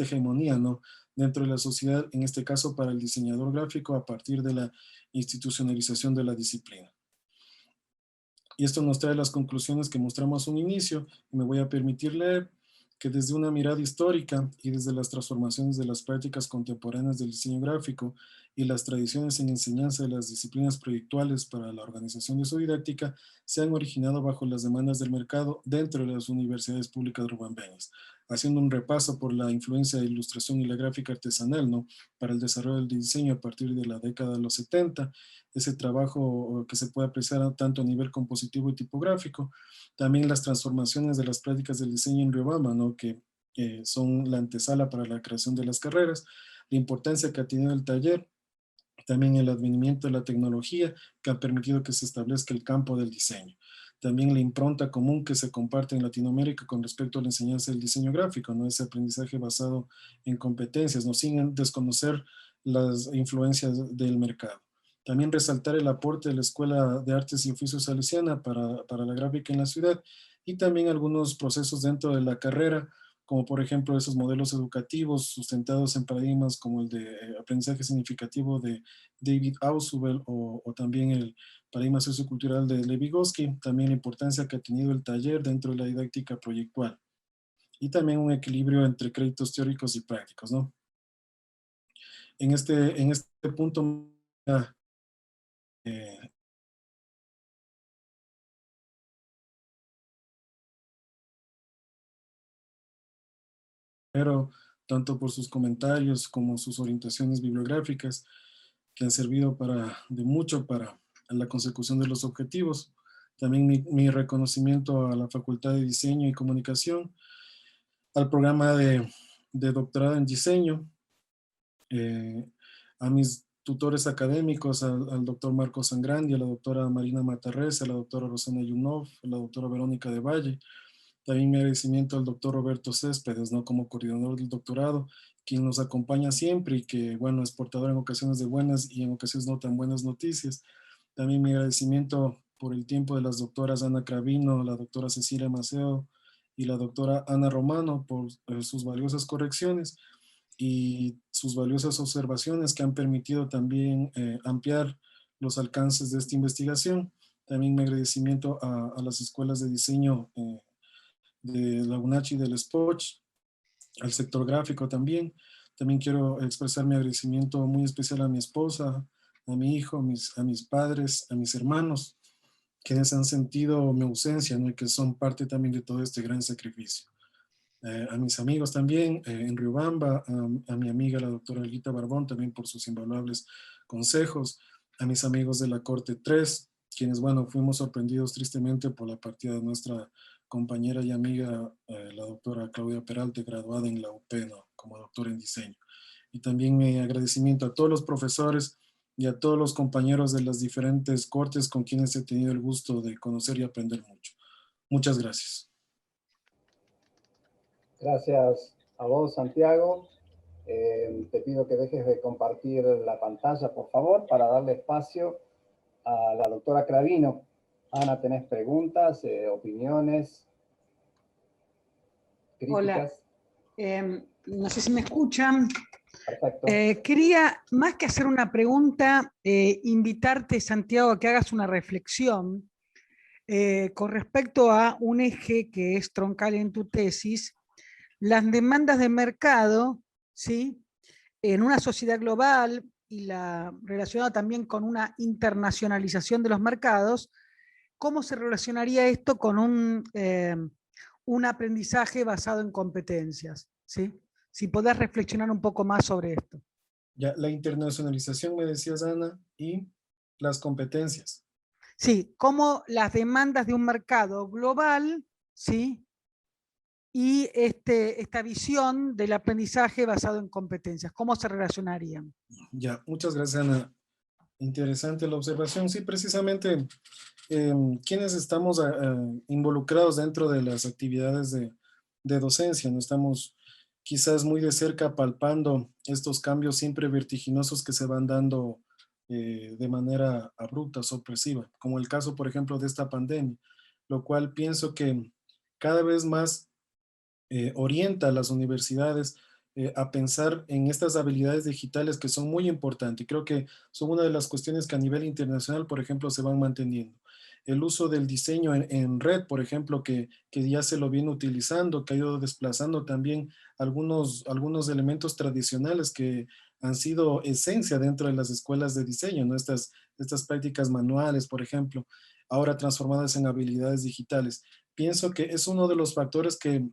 hegemonía, ¿no? Dentro de la sociedad, en este caso para el diseñador gráfico, a partir de la institucionalización de la disciplina. Y esto nos trae las conclusiones que mostramos a un inicio. Me voy a permitir leer que desde una mirada histórica y desde las transformaciones de las prácticas contemporáneas del diseño gráfico y las tradiciones en enseñanza de las disciplinas proyectuales para la organización de su didáctica, se han originado bajo las demandas del mercado dentro de las universidades públicas riobambeñas, haciendo un repaso por la influencia de la ilustración y la gráfica artesanal, ¿no? Para el desarrollo del diseño a partir de la década de los 70, ese trabajo que se puede apreciar tanto a nivel compositivo y tipográfico, también las transformaciones de las prácticas del diseño en Riobamba, ¿no? Que son la antesala para la creación de las carreras, la importancia que ha tenido el taller, también el advenimiento de la tecnología que ha permitido que se establezca el campo del diseño. También la impronta común que se comparte en Latinoamérica con respecto a la enseñanza del diseño gráfico, ¿no? Ese aprendizaje basado en competencias, ¿no? Sin desconocer las influencias del mercado. También resaltar el aporte de la Escuela de Artes y Oficios Salesiana para la gráfica en la ciudad, y también algunos procesos dentro de la carrera, como por ejemplo esos modelos educativos sustentados en paradigmas como el de aprendizaje significativo de David Ausubel, o también el paradigma sociocultural de Lev Vygotsky, también la importancia que ha tenido el taller dentro de la didáctica proyectual, y también un equilibrio entre créditos teóricos y prácticos, ¿no? En este punto, eh, pero tanto por sus comentarios como sus orientaciones bibliográficas, que han servido de mucho para la consecución de los objetivos. También mi reconocimiento a la Facultad de Diseño y Comunicación, al programa de doctorado en diseño, eh, a mis tutores académicos, al doctor Marcos Sangrandi, a la doctora Marina Matarrez, a la doctora Rosana Yunov, a la doctora Verónica de Valle. También mi agradecimiento al doctor Roberto Céspedes, ¿no? Como coordinador del doctorado, quien nos acompaña siempre y que, bueno, es portador en ocasiones de buenas y en ocasiones no tan buenas noticias. También mi agradecimiento por el tiempo de las doctoras Ana Cravino, la doctora Cecilia Maceo y la doctora Ana Romano por sus valiosas correcciones y sus valiosas observaciones que han permitido también ampliar los alcances de esta investigación. También mi agradecimiento a las escuelas de diseño de la UNACH y del SPOCH, al sector gráfico también. También quiero expresar mi agradecimiento muy especial a mi esposa, a mi hijo, a mis padres, a mis hermanos, quienes han sentido mi ausencia, ¿no? Y que son parte también de todo este gran sacrificio. A mis amigos también en Riobamba, a mi amiga la doctora Elguita Barbón también por sus invaluables consejos, a mis amigos de la Corte 3, quienes, bueno, fuimos sorprendidos tristemente por la partida de nuestra compañera y amiga, la doctora Claudia Peralta, graduada en la UP, ¿no? Como doctora en diseño. Y también mi agradecimiento a todos los profesores y a todos los compañeros de las diferentes cortes con quienes he tenido el gusto de conocer y aprender mucho. Muchas gracias. Gracias a vos, Santiago. Te pido que dejes de compartir la pantalla, por favor, para darle espacio a la doctora Cravino. Ana, ¿tenés preguntas, opiniones, críticas? Hola, no sé si me escuchan. Perfecto. Quería, más que hacer una pregunta, invitarte, Santiago, a que hagas una reflexión con respecto a un eje que es troncal en tu tesis, las demandas de mercado, ¿sí? En una sociedad global y relacionada también con una internacionalización de los mercados, ¿cómo se relacionaría esto con un aprendizaje basado en competencias? ¿Sí? Si podés reflexionar un poco más sobre esto. Ya, la internacionalización, me decías, Ana, y las competencias. Sí, cómo las demandas de un mercado global, ¿sí? Y esta visión del aprendizaje basado en competencias, ¿cómo se relacionarían? Ya, muchas gracias, Ana. Interesante la observación. Sí, precisamente, quienes estamos involucrados dentro de las actividades de docencia, no estamos quizás muy de cerca palpando estos cambios siempre vertiginosos que se van dando de manera abrupta, sorpresiva, como el caso, por ejemplo, de esta pandemia, lo cual pienso que cada vez más orienta a las universidades a pensar en estas habilidades digitales que son muy importantes. Creo que son una de las cuestiones que a nivel internacional, por ejemplo, se van manteniendo. El uso del diseño en red, por ejemplo, que ya se lo viene utilizando, que ha ido desplazando también algunos elementos tradicionales que han sido esencia dentro de las escuelas de diseño, ¿no? Estas prácticas manuales, por ejemplo, ahora transformadas en habilidades digitales. Pienso que es uno de los factores que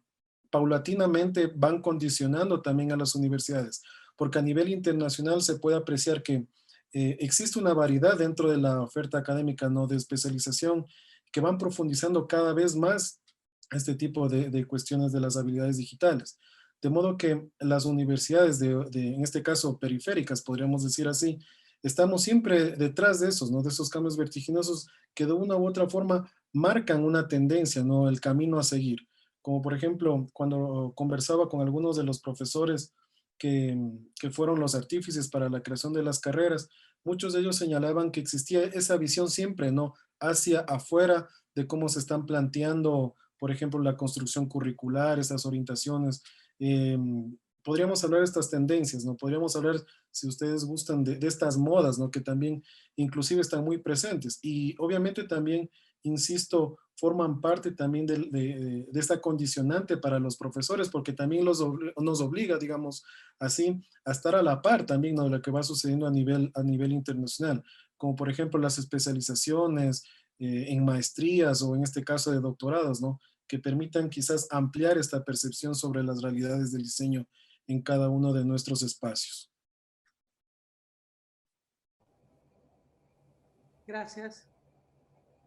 paulatinamente van condicionando también a las universidades, porque a nivel internacional se puede apreciar que existe una variedad dentro de la oferta académica, ¿no? De especialización, que van profundizando cada vez más este tipo de cuestiones de las habilidades digitales. De modo que las universidades, en este caso periféricas, podríamos decir así, estamos siempre detrás de esos, ¿no? De esos cambios vertiginosos que de una u otra forma marcan una tendencia, ¿no? El camino a seguir. Como por ejemplo, cuando conversaba con algunos de los profesores que fueron los artífices para la creación de las carreras, muchos de ellos señalaban que existía esa visión siempre, ¿no? Hacia afuera de cómo se están planteando, por ejemplo, la construcción curricular, esas orientaciones. Podríamos hablar de estas tendencias, ¿no? Podríamos hablar, si ustedes gustan, de estas modas, ¿no? Que también inclusive están muy presentes. Y obviamente también, insisto, forman parte también de esta condicionante para los profesores, porque también nos obliga, digamos así, a estar a la par también, ¿no? De lo que va sucediendo a nivel internacional, como por ejemplo las especializaciones en maestrías o en este caso de doctorados, ¿no? Que permitan quizás ampliar esta percepción sobre las realidades del diseño en cada uno de nuestros espacios. Gracias.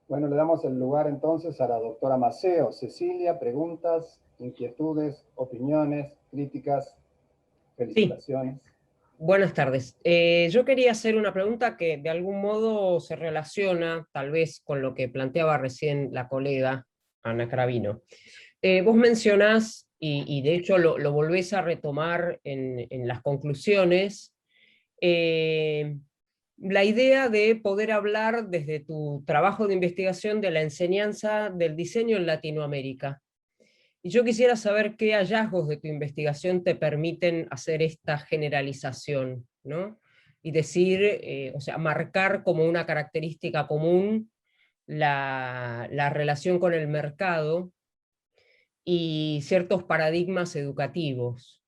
Bueno, le damos el lugar entonces a la doctora Maceo. Cecilia, preguntas, inquietudes, opiniones, críticas, felicitaciones. Sí. Buenas tardes. Yo quería hacer una pregunta que de algún modo se relaciona tal vez con lo que planteaba recién la colega Ana Cravino. Vos mencionás, y de hecho lo volvés a retomar en las conclusiones, la idea de poder hablar desde tu trabajo de investigación de la enseñanza del diseño en Latinoamérica. Y yo quisiera saber qué hallazgos de tu investigación te permiten hacer esta generalización, ¿no? Y decir, o sea, marcar como una característica común la relación con el mercado y ciertos paradigmas educativos.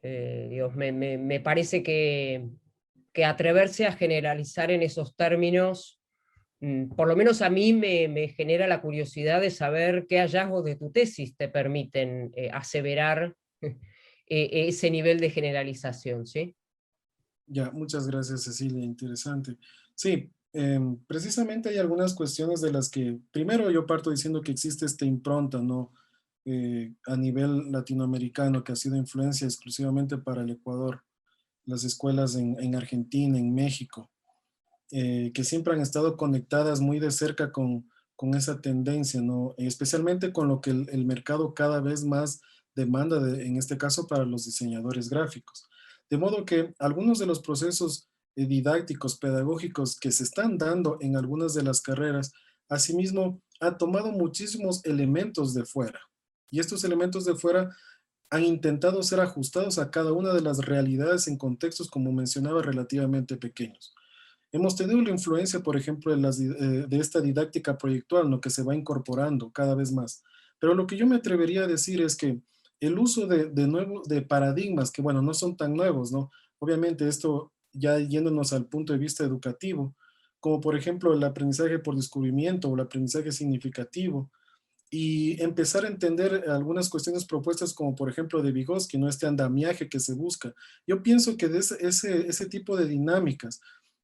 Me parece que atreverse a generalizar en esos términos, por lo menos a mí me genera la curiosidad de saber qué hallazgos de tu tesis te permiten aseverar ese nivel de generalización, ¿sí? Ya, muchas gracias, Cecilia, interesante. Sí, precisamente hay algunas cuestiones de las que, primero yo parto diciendo que existe esta impronta, ¿no? A nivel latinoamericano, que ha sido influencia exclusivamente para el Ecuador, las escuelas en Argentina, en México, que siempre han estado conectadas muy de cerca con esa tendencia, ¿no? Especialmente con lo que el mercado cada vez más demanda, en este caso para los diseñadores gráficos. De modo que algunos de los procesos didácticos, pedagógicos que se están dando en algunas de las carreras, asimismo, ha tomado muchísimos elementos de fuera. Y estos elementos de fuera han intentado ser ajustados a cada una de las realidades en contextos, como mencionaba, relativamente pequeños. Hemos tenido la influencia, por ejemplo, de esta didáctica proyectual, ¿no? Que se va incorporando cada vez más. Pero lo que yo me atrevería a decir es que el uso de paradigmas, que bueno, no son tan nuevos, ¿no? Obviamente esto ya yéndonos al punto de vista educativo, como por ejemplo el aprendizaje por descubrimiento o el aprendizaje significativo, y empezar a entender algunas cuestiones propuestas como por ejemplo de Vygotsky, ¿no? Este andamiaje que se busca. Yo pienso que de ese tipo de dinámicas,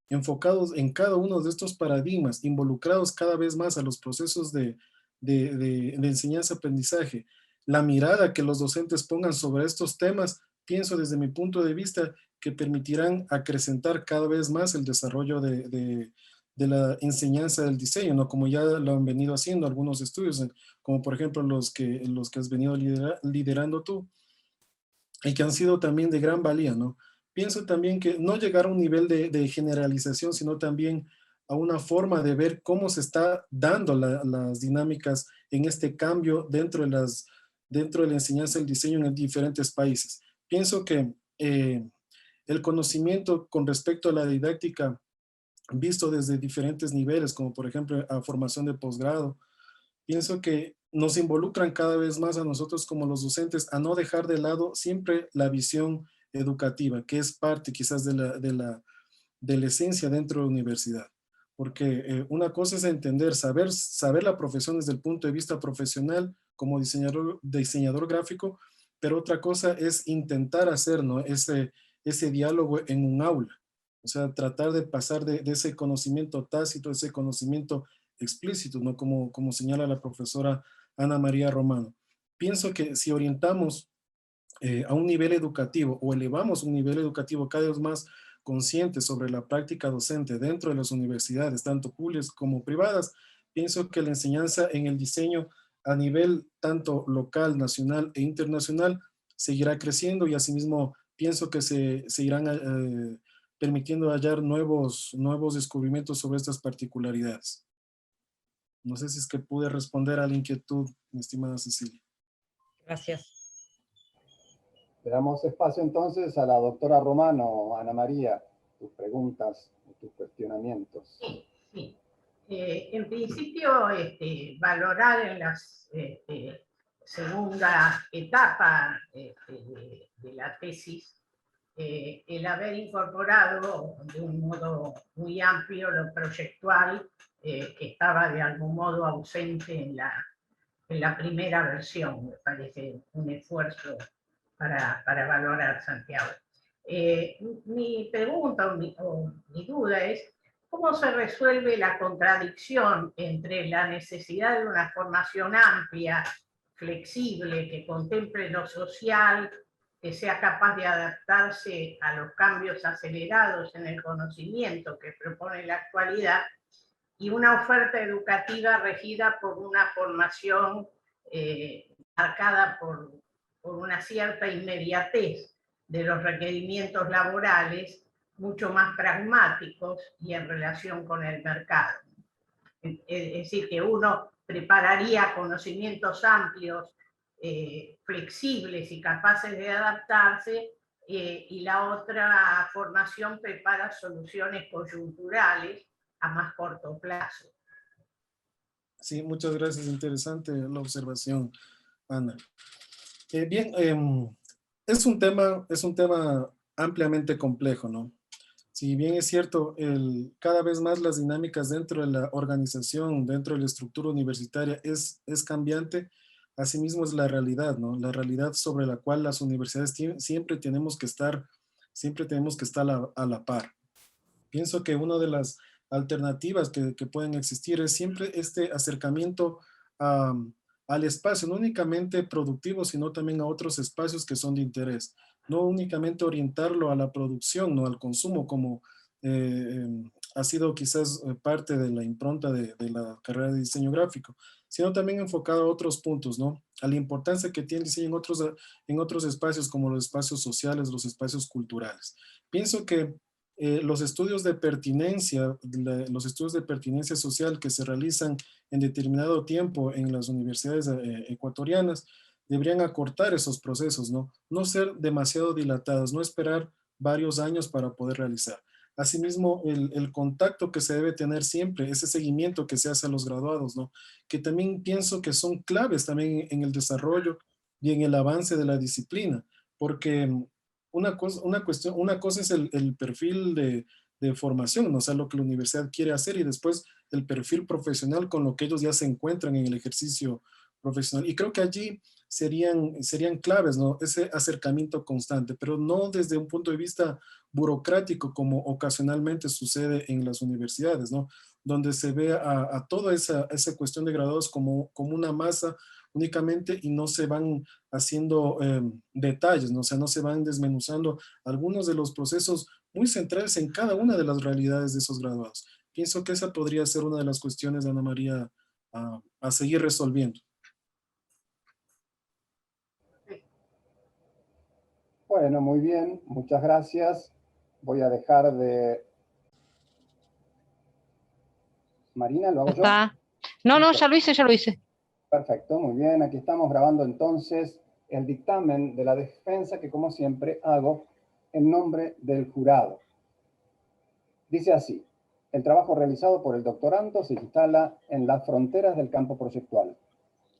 enfocados en cada uno de estos paradigmas, involucrados cada vez más a los procesos de enseñanza-aprendizaje, la mirada que los docentes pongan sobre estos temas, pienso desde mi punto de vista que permitirán acrecentar cada vez más el desarrollo de la enseñanza del diseño, ¿no? Como ya lo han venido haciendo algunos estudios, como por ejemplo los que has venido liderando tú, y que han sido también de gran valía, ¿no? Pienso también que no llegar a un nivel de generalización, sino también a una forma de ver cómo se está dando las dinámicas en este cambio dentro de la enseñanza del diseño en diferentes países. Pienso que el conocimiento con respecto a la didáctica visto desde diferentes niveles, como por ejemplo a formación de posgrado, pienso que nos involucran cada vez más a nosotros como los docentes a no dejar de lado siempre la visión educativa, que es parte quizás de la esencia dentro de la universidad. Porque una cosa es entender, saber la profesión desde el punto de vista profesional como diseñador gráfico, pero otra cosa es intentar hacer, ¿no? ese diálogo en un aula. O sea, tratar de pasar de ese conocimiento tácito, ese conocimiento explícito, ¿no? Como señala la profesora Ana María Romano. Pienso que si orientamos a un nivel educativo o elevamos un nivel educativo cada vez más consciente sobre la práctica docente dentro de las universidades, tanto públicas como privadas, pienso que la enseñanza en el diseño a nivel tanto local, nacional e internacional seguirá creciendo, y asimismo pienso que se irán permitiendo hallar nuevos descubrimientos sobre estas particularidades. No sé si es que pude responder a la inquietud, mi estimada Cecilia. Gracias. Le damos espacio entonces a la doctora Romano. Ana María, tus preguntas, tus cuestionamientos. Sí. En principio, valorar en la segunda etapa de la tesis el haber incorporado de un modo muy amplio lo proyectual, que estaba de algún modo ausente en la primera versión. Me parece un esfuerzo para valorar, Santiago. Mi pregunta o mi duda es, ¿cómo se resuelve la contradicción entre la necesidad de una formación amplia, flexible, que contemple lo social, que sea capaz de adaptarse a los cambios acelerados en el conocimiento que propone la actualidad, y una oferta educativa regida por una formación marcada por una cierta inmediatez de los requerimientos laborales, mucho más pragmáticos y en relación con el mercado? Es decir, que uno prepararía conocimientos amplios, flexibles y capaces de adaptarse, y la otra formación prepara soluciones coyunturales a más corto plazo. Sí, muchas gracias. Interesante la observación, Ana. Bien, es un tema ampliamente complejo, ¿no? Si bien es cierto, cada vez más las dinámicas dentro de la organización, dentro de la estructura universitaria es cambiante, asimismo es la realidad, ¿no? La realidad sobre la cual las universidades siempre tenemos que estar a la par. Pienso que una de las alternativas que pueden existir es siempre este acercamiento al espacio, no únicamente productivo, sino también a otros espacios que son de interés. No únicamente orientarlo a la producción, no al consumo, como ha sido quizás parte de la impronta de la carrera de diseño gráfico, sino también enfocado a otros puntos, ¿no? A la importancia que tiene el diseño en otros espacios, como los espacios sociales, los espacios culturales. Pienso que los estudios de pertinencia, social que se realizan en determinado tiempo en las universidades ecuatorianas deberían acortar esos procesos, ¿no? No ser demasiado dilatados, no esperar varios años para poder realizar. Asimismo, el contacto que se debe tener siempre, ese seguimiento que se hace a los graduados, ¿no? Que también pienso que son claves también en el desarrollo y en el avance de la disciplina, porque una cosa es el perfil de formación, ¿no? O sea, lo que la universidad quiere hacer, y después el perfil profesional con lo que ellos ya se encuentran en el ejercicio profesional. Y creo que allí serían claves, ¿no? Ese acercamiento constante, pero no desde un punto de vista burocrático como ocasionalmente sucede en las universidades, ¿no? Donde se ve a toda esa cuestión de graduados como una masa únicamente, y no se van haciendo detalles, ¿no? O sea, no se van desmenuzando algunos de los procesos muy centrales en cada una de las realidades de esos graduados. Pienso que esa podría ser una de las cuestiones, Ana María, a seguir resolviendo. Bueno, muy bien, muchas gracias. Voy a dejar de... Marina, ¿lo hago yo? No, ya lo hice. Perfecto, muy bien. Aquí estamos grabando entonces el dictamen de la defensa que, como siempre, hago en nombre del jurado. Dice así: el trabajo realizado por el doctorando se instala en las fronteras del campo proyectual.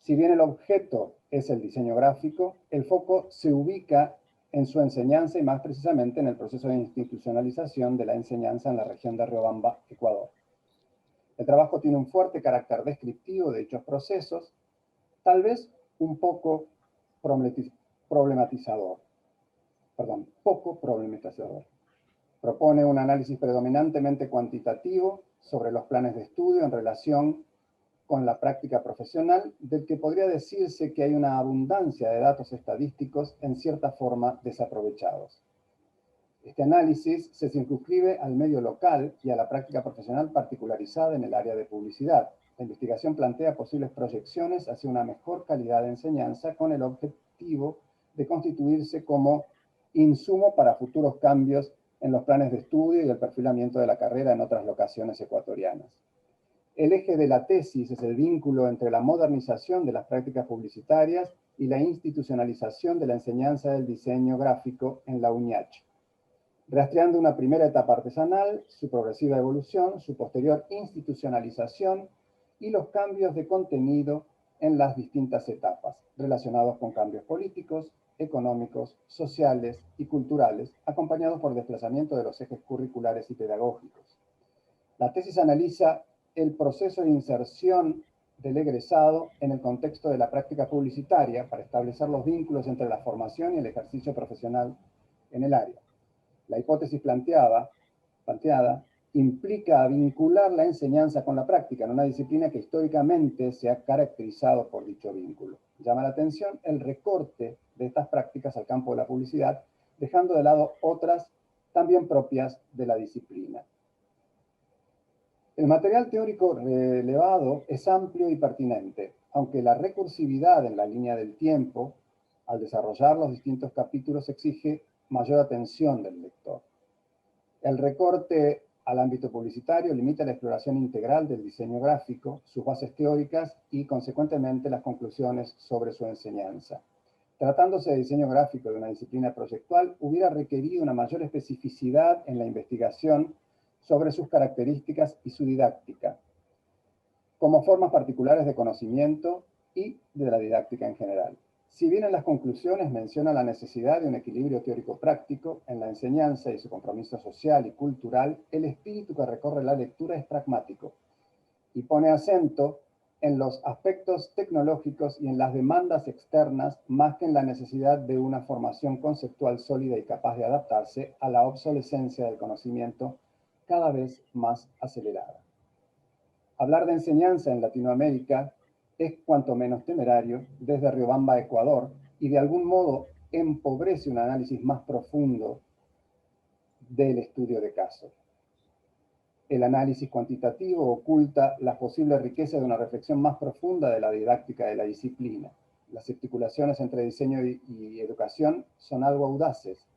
Si bien el objeto es el diseño gráfico, el foco se ubica en su enseñanza y más precisamente en el proceso de institucionalización de la enseñanza en la región de Riobamba, Ecuador. El trabajo tiene un fuerte carácter descriptivo de dichos procesos, tal vez un poco problematizador. Propone un análisis predominantemente cuantitativo sobre los planes de estudio en relación con la práctica profesional, del que podría decirse que hay una abundancia de datos estadísticos en cierta forma desaprovechados. Este análisis se circunscribe al medio local y a la práctica profesional particularizada en el área de publicidad. La investigación plantea posibles proyecciones hacia una mejor calidad de enseñanza con el objetivo de constituirse como insumo para futuros cambios en los planes de estudio y el perfilamiento de la carrera en otras locaciones ecuatorianas. El eje de la tesis es el vínculo entre la modernización de las prácticas publicitarias y la institucionalización de la enseñanza del diseño gráfico en la UNIH, rastreando una primera etapa artesanal, su progresiva evolución, su posterior institucionalización y los cambios de contenido en las distintas etapas, relacionados con cambios políticos, económicos, sociales y culturales, acompañados por desplazamiento de los ejes curriculares y pedagógicos. La tesis analiza el proceso de inserción del egresado en el contexto de la práctica publicitaria para establecer los vínculos entre la formación y el ejercicio profesional en el área. La hipótesis planteada implica vincular la enseñanza con la práctica en una disciplina que históricamente se ha caracterizado por dicho vínculo. Llama la atención el recorte de estas prácticas al campo de la publicidad, dejando de lado otras también propias de la disciplina. El material teórico relevado es amplio y pertinente, aunque la recursividad en la línea del tiempo, al desarrollar los distintos capítulos, exige mayor atención del lector. El recorte al ámbito publicitario limita la exploración integral del diseño gráfico, sus bases teóricas y, consecuentemente, las conclusiones sobre su enseñanza. Tratándose de diseño gráfico de una disciplina proyectual, hubiera requerido una mayor especificidad en la investigación sobre sus características y su didáctica, como formas particulares de conocimiento y de la didáctica en general. Si bien en las conclusiones menciona la necesidad de un equilibrio teórico-práctico en la enseñanza y su compromiso social y cultural, el espíritu que recorre la lectura es pragmático y pone acento en los aspectos tecnológicos y en las demandas externas más que en la necesidad de una formación conceptual sólida y capaz de adaptarse a la obsolescencia del conocimiento cada vez más acelerada. Hablar de enseñanza en Latinoamérica es cuanto menos temerario desde Riobamba, Ecuador, y de algún modo empobrece un análisis más profundo del estudio de caso. El análisis cuantitativo oculta la posible riqueza de una reflexión más profunda de la didáctica de la disciplina. Las articulaciones entre diseño y educación son algo audaces.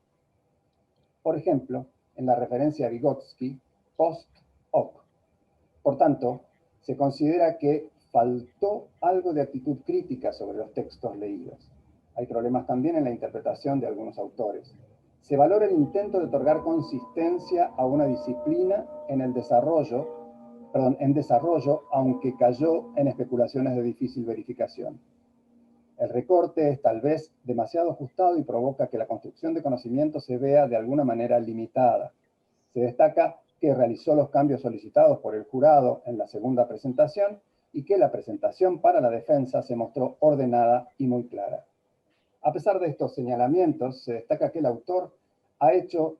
Por ejemplo, en la referencia a Vygotsky, post hoc. Por tanto, se considera que faltó algo de actitud crítica sobre los textos leídos. Hay problemas también en la interpretación de algunos autores. Se valora el intento de otorgar consistencia a una disciplina en desarrollo, aunque cayó en especulaciones de difícil verificación. El recorte es tal vez demasiado ajustado y provoca que la construcción de conocimiento se vea de alguna manera limitada. Se destaca que realizó los cambios solicitados por el jurado en la segunda presentación y que la presentación para la defensa se mostró ordenada y muy clara. A pesar de estos señalamientos, se destaca que el autor ha hecho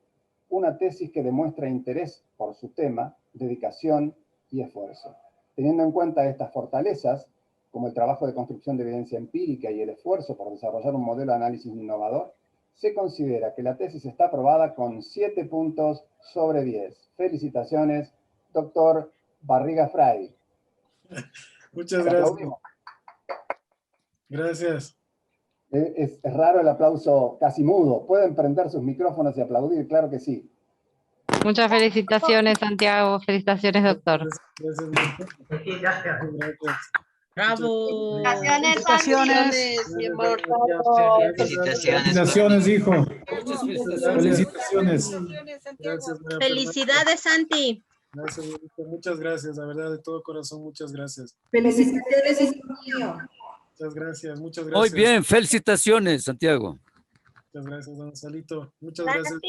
una tesis que demuestra interés por su tema, dedicación y esfuerzo. Teniendo en cuenta estas fortalezas, como el trabajo de construcción de evidencia empírica y el esfuerzo por desarrollar un modelo de análisis innovador, se considera que la tesis está aprobada con 7 puntos sobre 10. Felicitaciones, doctor Barriga Fray. Muchas gracias. Gracias. Es raro el aplauso casi mudo. Pueden prender sus micrófonos y aplaudir, claro que sí. Muchas felicitaciones, Santiago. Felicitaciones, doctor. Gracias. Bravo. Felicitaciones, hijo. Felicitaciones. Gracias, felicidades, Santi. Gracias, muchas gracias, la verdad, de todo corazón, muchas gracias. Felicitaciones, hijo mío. Muchas gracias, muchas Muy gracias. bien, felicitaciones, Santiago. Muchas gracias, don Salito. Muchas gracias.